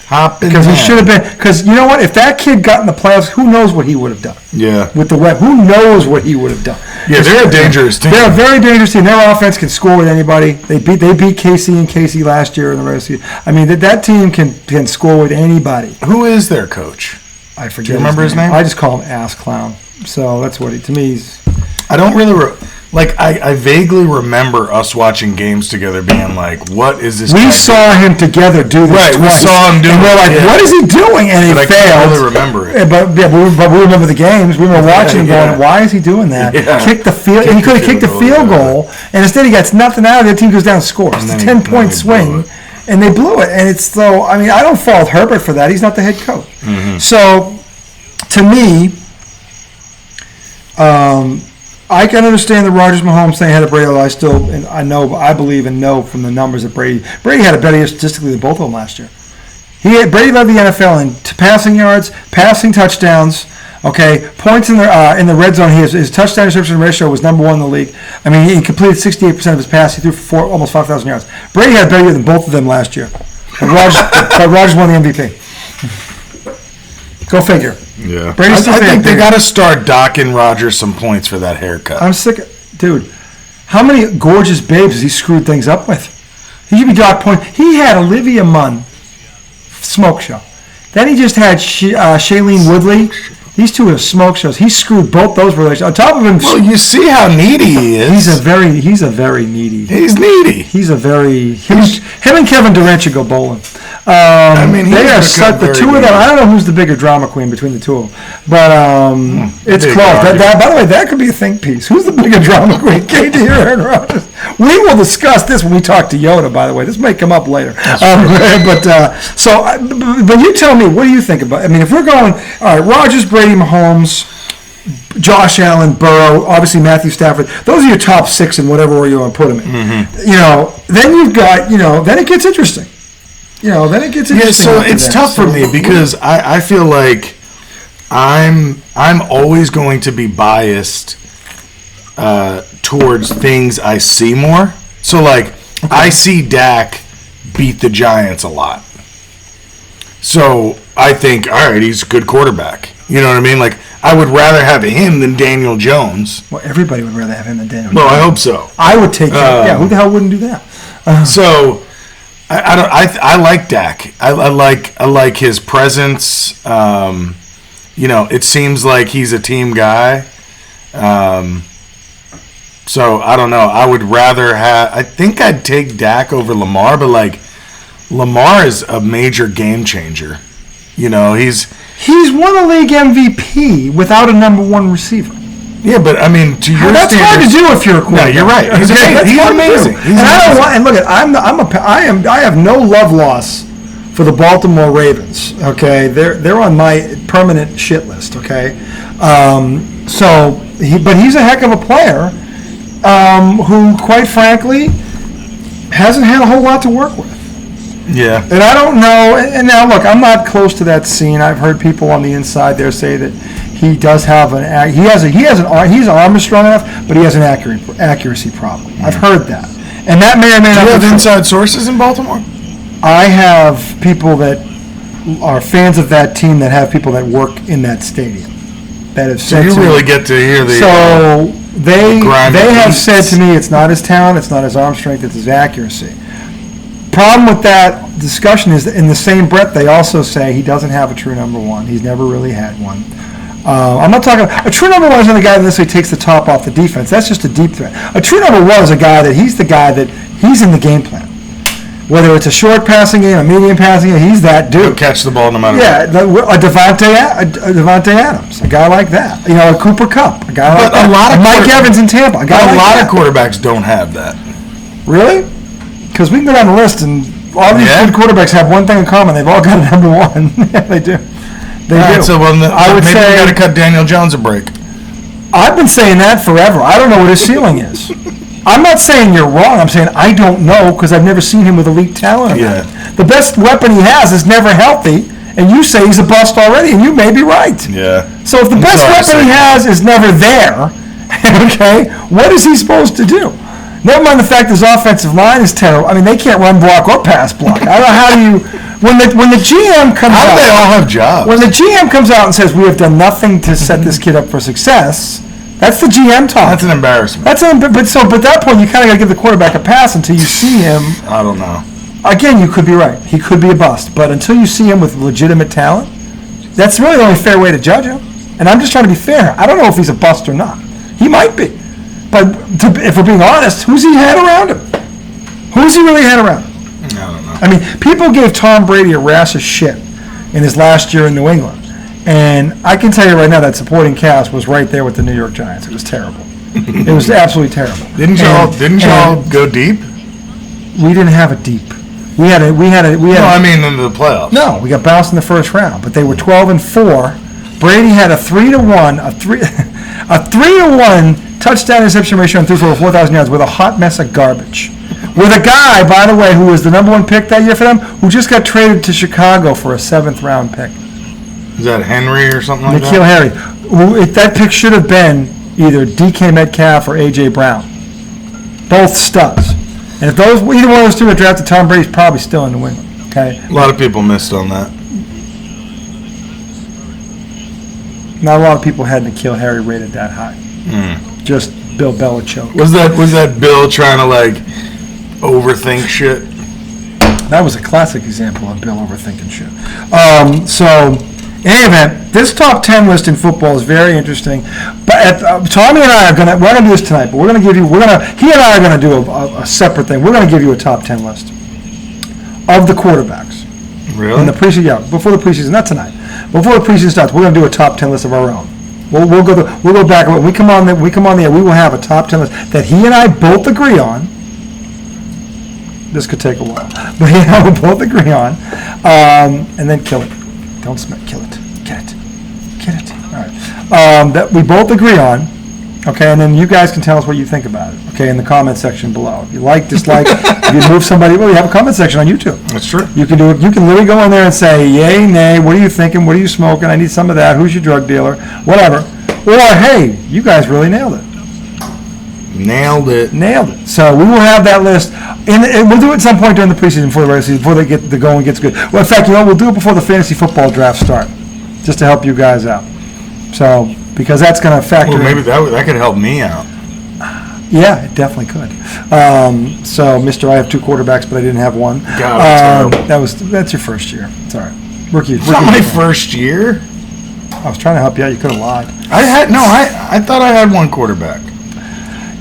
Because he should have been. Because you know what? If that kid got in the playoffs, who knows what he would have done? Yeah. With the web, who knows what he would have done? Yeah, they're a dangerous team. They're a very dangerous team. Their offense can score with anybody. They beat KC and KC last year in the regular season. That team can score with anybody. Who is their coach? I forget. Do you remember his name? I just call him Ass Clown. So that's what to me he's. I don't really I vaguely remember us watching games together, being like, "What is this?" We saw him together do this twice. We saw him do it. And we're like, "What is he doing?" And he failed. I can't really remember it. But we remember the games. We were watching him going, "Why is he doing that?" Yeah. Kick the field, and he could have kicked the field goal, and instead he gets nothing out of it. The team goes down and scores. It's a 10-point swing, and they blew it. And it's so. I don't fault Herbert for that. He's not the head coach. Mm-hmm. So, to me. I can understand the Rodgers Mahomes thing ahead of Brady. I believe and know from the numbers that Brady had a better year statistically than both of them last year. Brady led the NFL in passing yards, passing touchdowns. Points in the red zone. His touchdown interception ratio was number 1 in the league. He completed 68% of his passes. He threw for almost 5,000 yards. Brady had a better year than both of them last year. But Rodgers won the MVP. Go figure. Yeah. I think they got to start docking Rodgers some points for that haircut. I'm sick of, dude. How many gorgeous babes has he screwed things up with? He should be docked points. He had Olivia Munn, smoke show. Then he just had Shailene Woodley. These two are smoke shows. He screwed both those relationships. On top of him, well, you see how needy he is. He's a very needy. He's needy. Him and Kevin Durant should go bowling. They are the two of them. I don't know who's the bigger drama queen between the two of them, but it's close. By the way, that could be a think piece. Who's the bigger drama queen, KD or Aaron Rodgers? We will discuss this when we talk to Yoda. By the way, this may come up later. But you tell me, what do you think about? If we're going, all right, Rodgers, Brady, Mahomes, Josh Allen, Burrow, obviously Matthew Stafford. Those are your top 6 in whatever order you want to put them in. Mm-hmm. Then you've got, then it gets interesting. Then it gets interesting. Yeah, so it's tough for me because I feel like I'm always going to be biased towards things I see more. So, I see Dak beat the Giants a lot. So, I think, all right, he's a good quarterback. You know what I mean? I would rather have him than Daniel Jones. Well, everybody would rather have him than Daniel Jones. Well, I hope so. I would take him. Who the hell wouldn't do that? So, I like Dak. I like his presence. It seems like he's a team guy. So I don't know. I would rather have. I think I'd take Dak over Lamar, but like Lamar is a major game changer. He's won a league MVP without a number one receiver. Yeah, but I mean, to your that's hard to do if you're a quarterback. No, you're right. He's amazing. I have no love loss for the Baltimore Ravens. Okay, they're on my permanent shit list. Okay, but he's a heck of a player who, quite frankly, hasn't had a whole lot to work with. Yeah. And I don't know. And now, look, I'm not close to that scene. I've heard people on the inside there say that he does have he's arm is strong enough, but he has an accuracy problem. I've heard that, and that may or may not. Do you have inside sources in Baltimore? I have people that are fans of that team that have people that work in that stadium that have said. So you really get to hear the. So they have said to me, it's not his talent, it's not his arm strength, it's his accuracy. Problem with that discussion is that in the same breath they also say he doesn't have a true number one. He's never really had one. I'm not talking a true number one isn't the guy that necessarily takes the top off the defense. That's just a deep threat. A true number one is a guy that he's in the game plan. Whether it's a short passing game, a medium passing game, he's that dude. He'll catch the ball no matter what. Yeah, a Devontae Adams, a guy like that. A Cooper Kupp, a guy like that. Mike Evans in Tampa, a lot of quarterbacks don't have that. Really? Because we can go down the list, and all these good quarterbacks have one thing in common. They've all got a number one. Yeah, they do. They do. So I would say we got to cut Daniel Jones a break. I've been saying that forever. I don't know what his ceiling is. I'm not saying you're wrong. I'm saying I don't know because I've never seen him with elite talent. Yeah. The best weapon he has is never healthy, and you say he's a bust already, and you may be right. Yeah. So if the best weapon he has is never there, okay, what is he supposed to do? Never mind the fact his offensive line is terrible. I mean, they can't run block or pass block. I don't know how do you. When the GM comes out, how do they all have jobs? When the GM comes out and says we have done nothing to set this kid up for success, that's the GM talk. That's an embarrassment. But at that point you kind of got to give the quarterback a pass until you see him. I don't know. Again, you could be right. He could be a bust, but until you see him with legitimate talent, that's really the only fair way to judge him. And I'm just trying to be fair. I don't know if he's a bust or not. He might be. But if we're being honest, who's he had around him? Who's he really had around him? I don't know. I mean, people gave Tom Brady a rash of shit in his last year in New England. And I can tell you right now that supporting cast was right there with the New York Giants. It was terrible. It was absolutely terrible. Didn't y'all go deep? We didn't have a deep. We had. No, I mean into the playoffs. No, we got bounced in the first round, but they were 12-4. Brady had a 3-1 touchdown interception ratio and threw for over 4,000 yards with a hot mess of garbage. With a guy, by the way, who was the number one pick that year for them, who just got traded to Chicago for a 7th round pick. Is that Henry or something like N'Keal Harry. That pick should have been either DK Metcalf or A.J. Brown. Both studs. And if either one of those two had drafted Tom Brady's probably still in New England. Okay. A lot of people missed on that. Not a lot of people had N'Keal Harry rated that high. Just Bill Belichick. Was that Bill trying to overthink shit? That was a classic example of Bill overthinking shit. So, in any event, this top 10 list in football is very interesting. But Tommy and I we're going to do this tonight, but he and I are going to do a separate thing. We're going to give you a top 10 list of the quarterbacks. Really? In the preseason, yeah, before the preseason, not tonight. Before the preseason starts, we're going to do a top 10 list of our own. We'll go back. When we come on the air, we will have a top 10 list that he and I both agree on. This could take a while, but he and I will both agree on, and then kill it. Don't kill it. Get it. All right. That we both agree on. Okay, and then you guys can tell us what you think about it. Okay, in the comment section below. If you like, dislike, if you move somebody, well, you have a comment section on YouTube. That's true. You can do it. You can literally go in there and say, yay, nay, what are you thinking? What are you smoking? I need some of that. Who's your drug dealer? Whatever. Or, hey, you guys really nailed it. Nailed it. So we will have that list. And we'll do it at some point during the preseason before the regular season, before the going gets good. Well, in fact, we'll do it before the fantasy football draft start, just to help you guys out. So, because that's going to factor maybe that could help me out. Yeah, it definitely could. So, Mister, I have 2 quarterbacks, but I didn't have one. God, that's your first year. It's all right. Rookie. It's not my first year. I was trying to help you out. You could have lied. I thought I had 1 quarterback.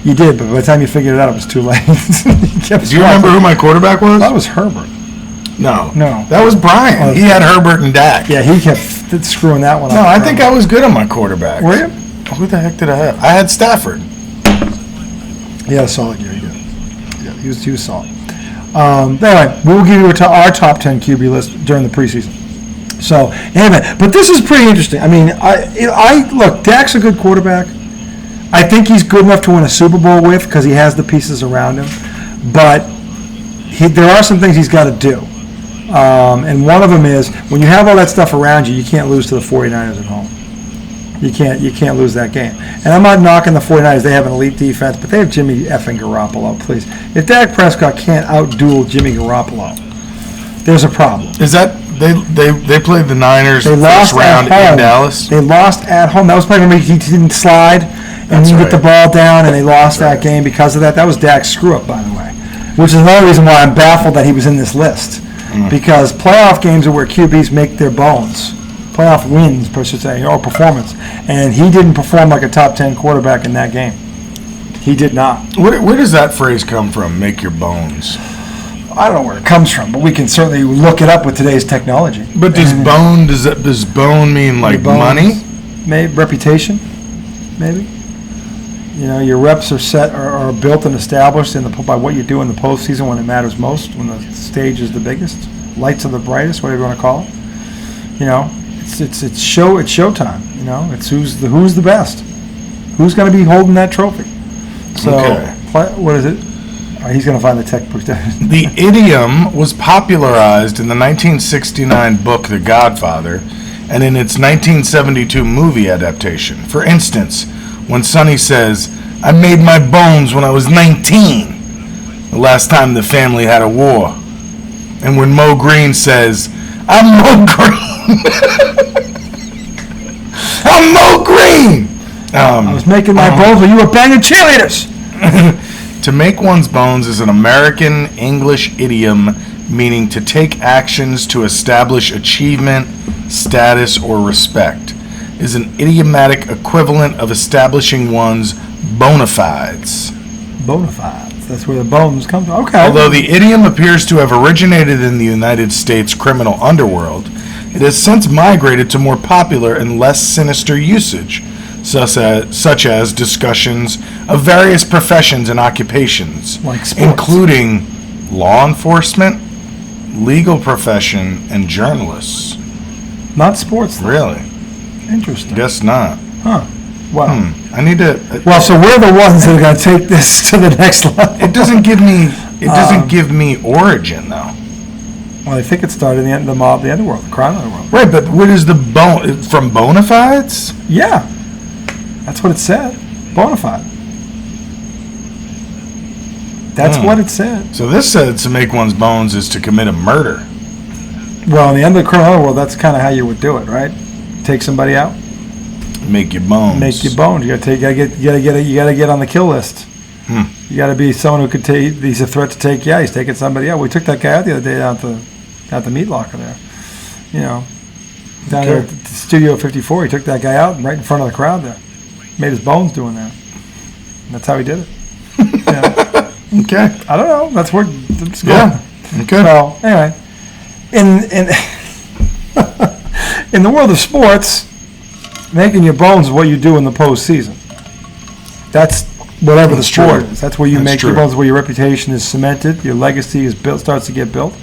You did, but by the time you figured it out, it was too late. Do you remember who my quarterback was? That was Herbert. No. That was Brian. He had Herbert and Dak. Yeah, he kept screwing that one up. No, I think I was good on my quarterback. Were you? Who the heck did I have? I had Stafford. He had a solid year. He did. Yeah, he was solid. Anyway, we will give you our top 10 QB list during the preseason. So, anyway, but this is pretty interesting. I mean, look, Dak's a good quarterback. I think he's good enough to win a Super Bowl with because he has the pieces around him. But there are some things he's got to do. And one of them is when you have all that stuff around you, you can't lose to the 49ers at home. You can't lose that game. And I'm not knocking the 49ers. They have an elite defense, but they have Jimmy effing Garoppolo, please. If Dak Prescott can't outduel Jimmy Garoppolo, there's a problem. Is that they played the Niners first round in Dallas? They lost at home. That was playing when he didn't slide and didn't get the ball down, and they lost that game because of that. That was Dak's screw-up, by the way, which is another reason why I'm baffled that he was in this list. Because playoff games are where QBs make their bones. Playoff wins, I should say, or performance. And he didn't perform like a top 10 quarterback in that game. He did not. Where does that phrase come from, make your bones? I don't know where it comes from, but we can certainly look it up with today's technology. But does bone mean like money? Maybe reputation, maybe. You know, your reps are set are built and established by what you do in the postseason when it matters most, when the stage is the biggest, lights are the brightest, whatever you want to call it. You know, it's showtime. You know, it's who's the best, who's going to be holding that trophy. So, what is it? He's going to find the textbook. The idiom was popularized in the 1969 book The Godfather and in its 1972 movie adaptation. For instance, when Sonny says, "I made my bones when I was 19, the last time the family had a war." And when Mo Green says, "I'm Mo Green." I'm Mo Green! I was making my bones when you were banging cheerleaders. To make one's bones is an American English idiom meaning to take actions to establish achievement, status, or respect. Is an idiomatic equivalent of establishing one's bona fides. Bona fides. That's where the bones come from. Okay. Although the idiom appears to have originated in the United States criminal underworld, it has since migrated to more popular and less sinister usage, such as discussions of various professions and occupations, like sports, including law enforcement, legal profession, and journalists. Not sports, though. Really? Interesting. Guess not. Huh. Wow. I need to. Well, so we're the ones that are going to take this to the next level. It doesn't give me. It doesn't give me origin though. Well, I think it started in the underworld, the crime underworld. Right, but what is the bone from bona fides? Yeah, that's what it said. Bona fide. That's what it said. So this said to make one's bones is to commit a murder. Well, in the end of the criminal underworld, that's kind of how you would do it, right? Take somebody out. Make your bones. Make your bones. You gotta get on the kill list. You gotta be someone who could take. He's a threat to take. Yeah, he's taking somebody out. We took that guy out the other day out the meat locker there. You know, down there at the Studio 54. He took that guy out right in front of the crowd there. Made his bones doing that. And that's how he did it. Yeah. Okay. I don't know. That's where it's going. Yeah. Okay. So anyway, in in the world of sports, making your bones is what you do in the postseason. That's whatever the sport is. That's where you make your bones, where your reputation is cemented, your legacy is built, starts to get built.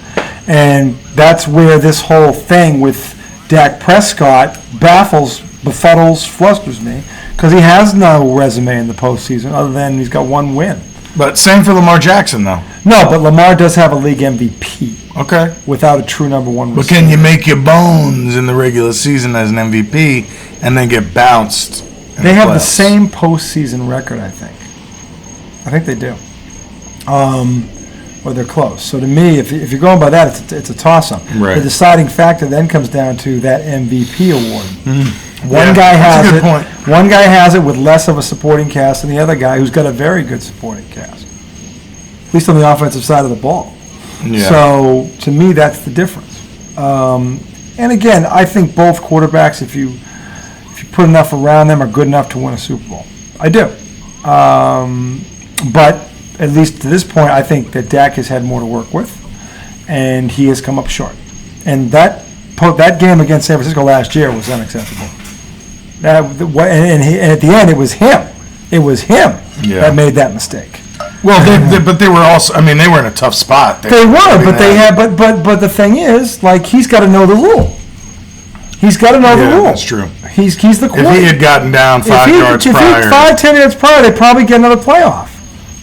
And that's where this whole thing with Dak Prescott befuddles, flusters me, because he has no resume in the postseason other than he's got one win. But same for Lamar Jackson, though. No, but Lamar does have a league MVP. Okay. Without a true number one receiver. But can you make your bones in the regular season as an MVP and then get bounced? They have the same postseason record, I think. I think they do. Or they're close. So to me, if you're going by that, it's a toss-up. Right. The deciding factor then comes down to that MVP award. One guy that's has a good it. point. One guy has it with less of a supporting cast than the other guy, who's got a very good supporting cast, at least on the offensive side of the ball. Yeah. So to me, that's the difference. And again, I think both quarterbacks, if you put enough around them, are good enough to win a Super Bowl. I do. But at least to this point, I think that Dak has had more to work with, and he has come up short. And that game against San Francisco last year was unacceptable. And at the end, it was him. It was him that made that mistake. Well, but they were also. I mean, they were in a tough spot. They were, but they had. But the thing is, like, he's got to know the rule. He's got to know the rule. That's true. He's the quarterback. If he had gotten down 5 yards prior, 5-10 yards prior, they'd probably get another playoff.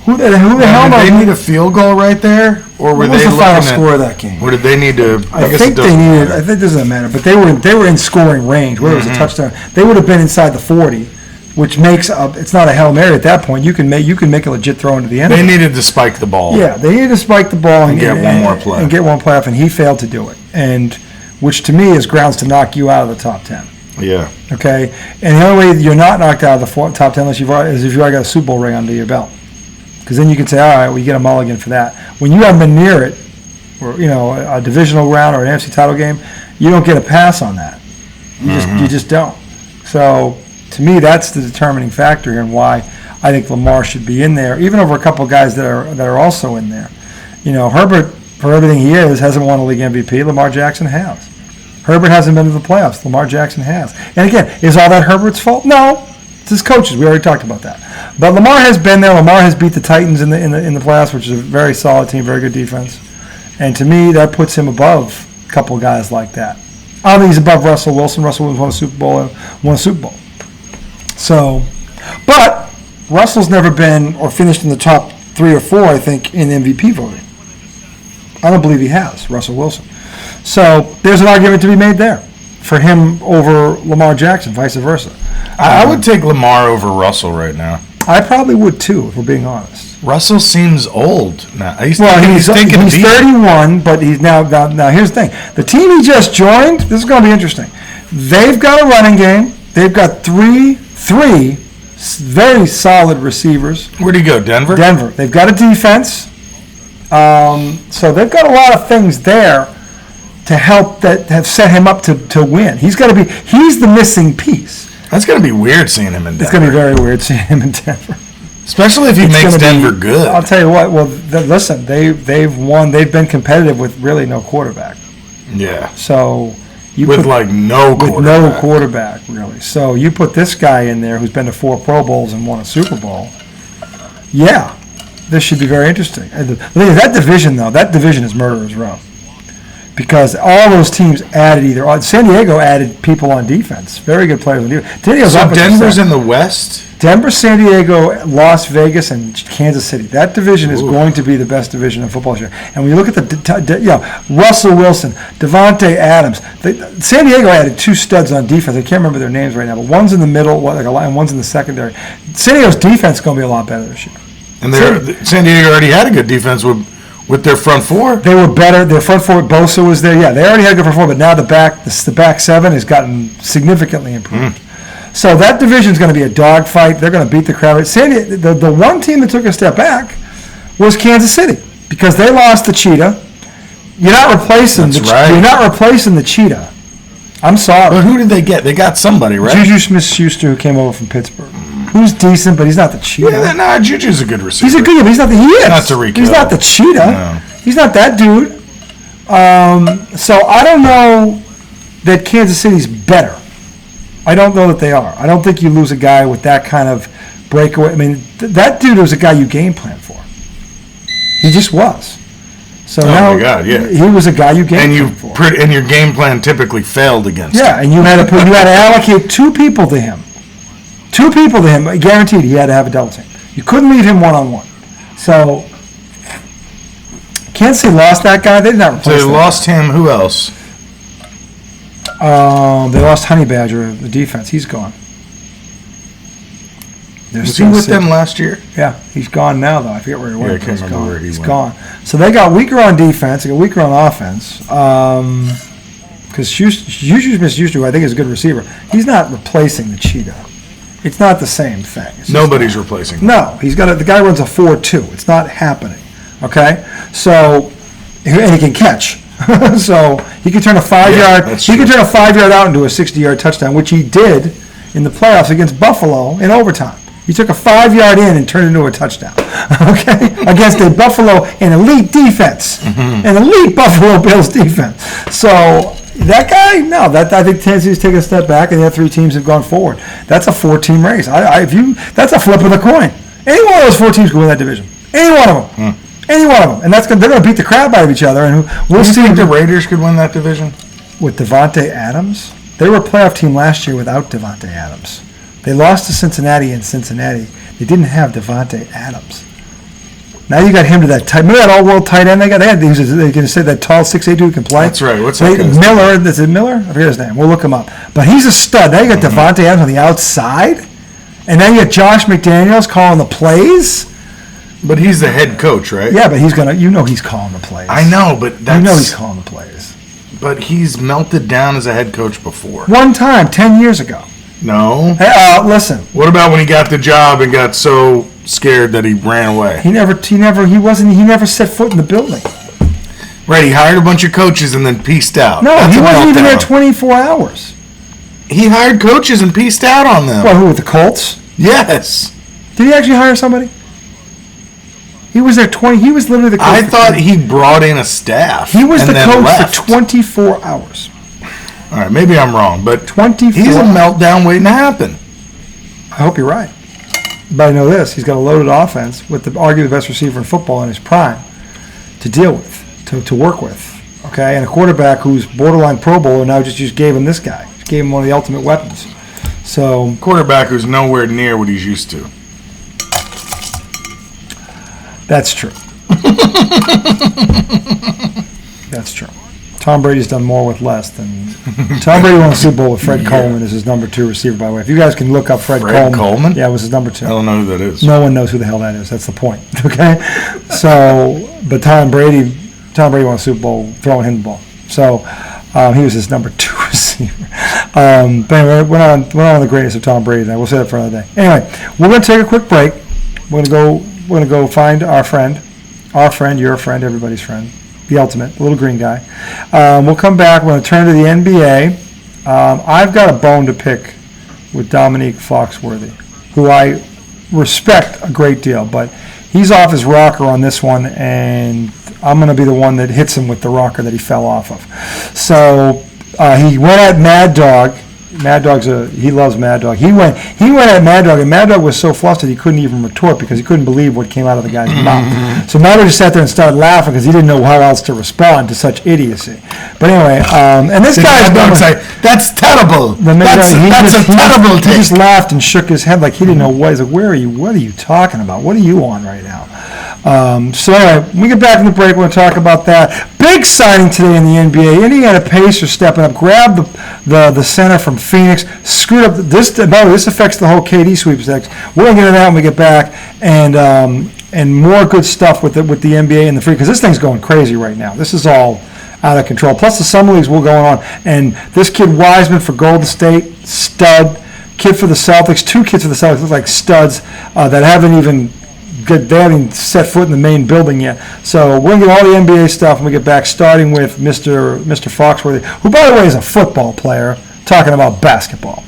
Who the hell knows? Did they need a field goal right there, or were What was they the final looking score of that game? Or did they need to? I guess think it they doesn't needed. matter. I think it doesn't matter, but they were in scoring range. Whether it was a touchdown, they would have been inside the 40, which makes it's not a Hail Mary at that point. You can make a legit throw into the end. They needed to spike the ball. Yeah, they needed to spike the ball And get one more play. and get one playoff, and he failed to do it. And which to me is grounds to knock you out of the top 10. Yeah. Okay, and the only way you're not knocked out of the top 10 is if you've already got a Super Bowl ring under your belt. Because then you can say, all right, well, you get a mulligan for that. When you haven't been near it, or a divisional round or an NFC title game, you don't get a pass on that. You just don't. So to me, that's the determining factor here, and why I think Lamar should be in there, even over a couple of guys that are also in there. Herbert, for everything he is, hasn't won a league MVP. Lamar Jackson has. Herbert hasn't been to the playoffs. Lamar Jackson has. And again, is all that Herbert's fault? No. It's his coaches. We already talked about that. But Lamar has been there. Lamar has beat the Titans in the playoffs, which is a very solid team, very good defense. And to me, that puts him above a couple of guys like that. I don't think he's above Russell Wilson. Russell Wilson won a Super Bowl. So, but Russell's never been or finished in the top 3 or 4, I think, in MVP voting. I don't believe he has, Russell Wilson. So there's an argument to be made there for him over Lamar Jackson, vice versa. I would take Lamar over Russell right now. I probably would too, if we're being honest. Russell seems old now. He's 31, but he's now. Here's the thing: the team he just joined. This is going to be interesting. They've got a running game. They've got three very solid receivers. Where'd he go? Denver. They've got a defense. So they've got a lot of things there to help that have set him up to win. He's the missing piece. That's going to be weird seeing him in Denver. It's going to be very weird seeing him in Denver. Especially if he makes Denver good. I'll tell you what. Well, listen, they've won. They've been competitive with really no quarterback. Yeah. So with no quarterback really. So you put this guy in there who's been to 4 Pro Bowls and won a Super Bowl. Yeah, this should be very interesting. That division is murderer's row. Because all those teams added San Diego added people on defense, very good players on defense. So Denver's in the West? Denver, San Diego, Las Vegas, and Kansas City. That division is going to be the best division in football this year. And when you look at Russell Wilson, Devontae Adams, San Diego added 2 studs on defense. I can't remember their names right now, but one's in the middle, and one's in the secondary. San Diego's defense is going to be a lot better this year. And San Diego already had a good defense with their front 4. They were better. Their front 4, Bosa was there. Yeah, they already had a good front 4, but now the back 7 has gotten significantly improved. So that division is going to be a dogfight. They're going to beat the crap out of the one team that took a step back was Kansas City because they lost the Cheetah. You're not replacing You're not replacing the Cheetah. I'm sorry. But who did they get? They got somebody, right? Juju Smith-Schuster, who came over from Pittsburgh. Who's decent, but he's not the Cheetah. Yeah, Juju's a good receiver. He's a good, but he's not the. He is. Not Tariq He's not the Cheetah. No. He's not that dude. So I don't know that Kansas City's better. I don't know that they are. I don't think you lose a guy with that kind of breakaway. I mean, that dude was a guy you game plan for. He just was. So now, my God, yeah. He was a guy you game plan for. And your game plan typically failed against him. Yeah, and you had to allocate 2 people to him. 2 people to him, guaranteed he had to have a double team. You couldn't leave him one-on-one. So, Kansas City lost that guy. They did not replace him. So they lost him. Who else? They lost Honey Badger, the defense. He's gone. Was he with them last year? Yeah, he's gone now, though. I forget where he went. Yeah, I can't remember where he went. He's gone. So they got weaker on defense. They got weaker on offense. because Juju Smith-Schuster, who I think is a good receiver, he's not replacing the cheetah. It's not the same thing. Nobody's replacing him. No, the guy runs a 4.2. It's not happening. Okay, so and he can catch. So he can turn a 5-yard. He can turn a 5-yard out into a 60-yard touchdown, which he did in the playoffs against Buffalo in overtime. He took a 5-yard in and turned it into a touchdown. Okay, against a Buffalo an elite defense, an elite Buffalo Bills defense. So that guy, no, I think Tennessee's taken a step back, and the other 3 teams have gone forward. That's a 4-team race. That's a flip of the coin. Any one of those 4 teams can win that division. Any one of them. Any one of them, and they're going to beat the crap out of each other. And we'll see. Think the Raiders could win that division with Devontae Adams? They were a playoff team last year without Devontae Adams. They lost to Cincinnati in Cincinnati. They didn't have Devontae Adams. Now you got him to that tight. Remember that all-world tight end they got? They can say that tall 6'8" dude can play. That's right. What's that guy's Miller? Is it Miller? I forget his name. We'll look him up. But he's a stud. Now you got Devontae Adams on the outside, and then you got Josh McDaniels calling the plays. But he's the head coach, right? Yeah, but he's gonna. He's calling the plays. I know, but that's. He's calling the plays. But he's melted down as a head coach before. One time, 10 years ago. No. Hey, listen. What about when he got the job and got so scared that he ran away? He never set foot in the building. Right, he hired a bunch of coaches and then pieced out. No, he wasn't even there 24 hours. He hired coaches and pieced out on them. What, who, with the Colts? Yes. Did he actually hire somebody? He was there he was literally the coach. I thought he brought in a staff. He was and the then coach left. for 24 hours. All right, maybe I'm wrong, but 24 he's a meltdown waiting to happen. I hope you're right. But I know this. He's got a loaded offense with arguably the best receiver in football in his prime to deal with, to work with. Okay, and a quarterback who's borderline Pro Bowler now just gave him this guy. Just gave him one of the ultimate weapons. So quarterback who's nowhere near what he's used to. That's true. That's true. Tom Brady's done more with less than. Tom Brady won a Super Bowl with Fred Coleman as his number 2 receiver, by the way. If you guys can look up Fred Coleman. Yeah, it was his number 2. I don't know who that is. No one knows who the hell that is. That's the point. Okay? So, but Tom Brady won a Super Bowl throwing him the ball. So, he was his number 2 receiver. But anyway, we're not on the greatness of Tom Brady. We'll say that for another day. Anyway, we're going to take a quick break. We're going to go find our friend, your friend, everybody's friend, the ultimate, the little green guy. We'll come back. We're going to turn to the NBA. I've got a bone to pick with Dominique Foxworthy, who I respect a great deal, but he's off his rocker on this one, and I'm going to be the one that hits him with the rocker that he fell off of. So he went at Mad Dog. Mad Dog's he loves Mad Dog. He went at Mad Dog, and Mad Dog was so flustered he couldn't even retort because he couldn't believe what came out of the guy's mouth. So Mad Dog just sat there and started laughing because he didn't know how else to respond to such idiocy. But anyway, and this guy's Mad Dog say, "That's terrible. That's a terrible thing." He just laughed and shook his head like he didn't know what. He's like, "Where are you? What are you talking about? What are you on right now?" So anyway, when we get back from the break, we're going to talk about that. Big signing today in the NBA. Indiana Pacers stepping up, grabbed the center from Phoenix, screwed up this. By the way, this affects the whole KD sweepstakes. We're going to get into that when we get back, and more good stuff with the NBA and the free, because this thing's going crazy right now. This is all out of control. Plus the summer leagues will going on, and this kid Wiseman for Golden State, stud. Kid for the Celtics, 2 kids for the Celtics look like studs that they haven't set foot in the main building yet. So we're going to get all the NBA stuff when we get back, starting with Mr. Foxworthy, who, by the way, is a football player, talking about basketball.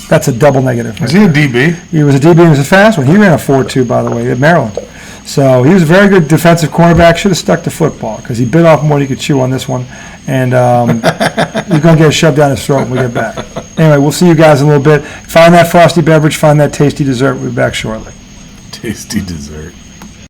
That's a double negative. Is he a DB? He was a DB. He was a fast one. He ran a 4.2, by the way, at Maryland. So he was a very good defensive cornerback. Should have stuck to football because he bit off more than he could chew on this one. And he's going to get it shoved down his throat when we get back. Anyway, we'll see you guys in a little bit. Find that frosty beverage. Find that tasty dessert. We'll be back shortly. Tasty dessert.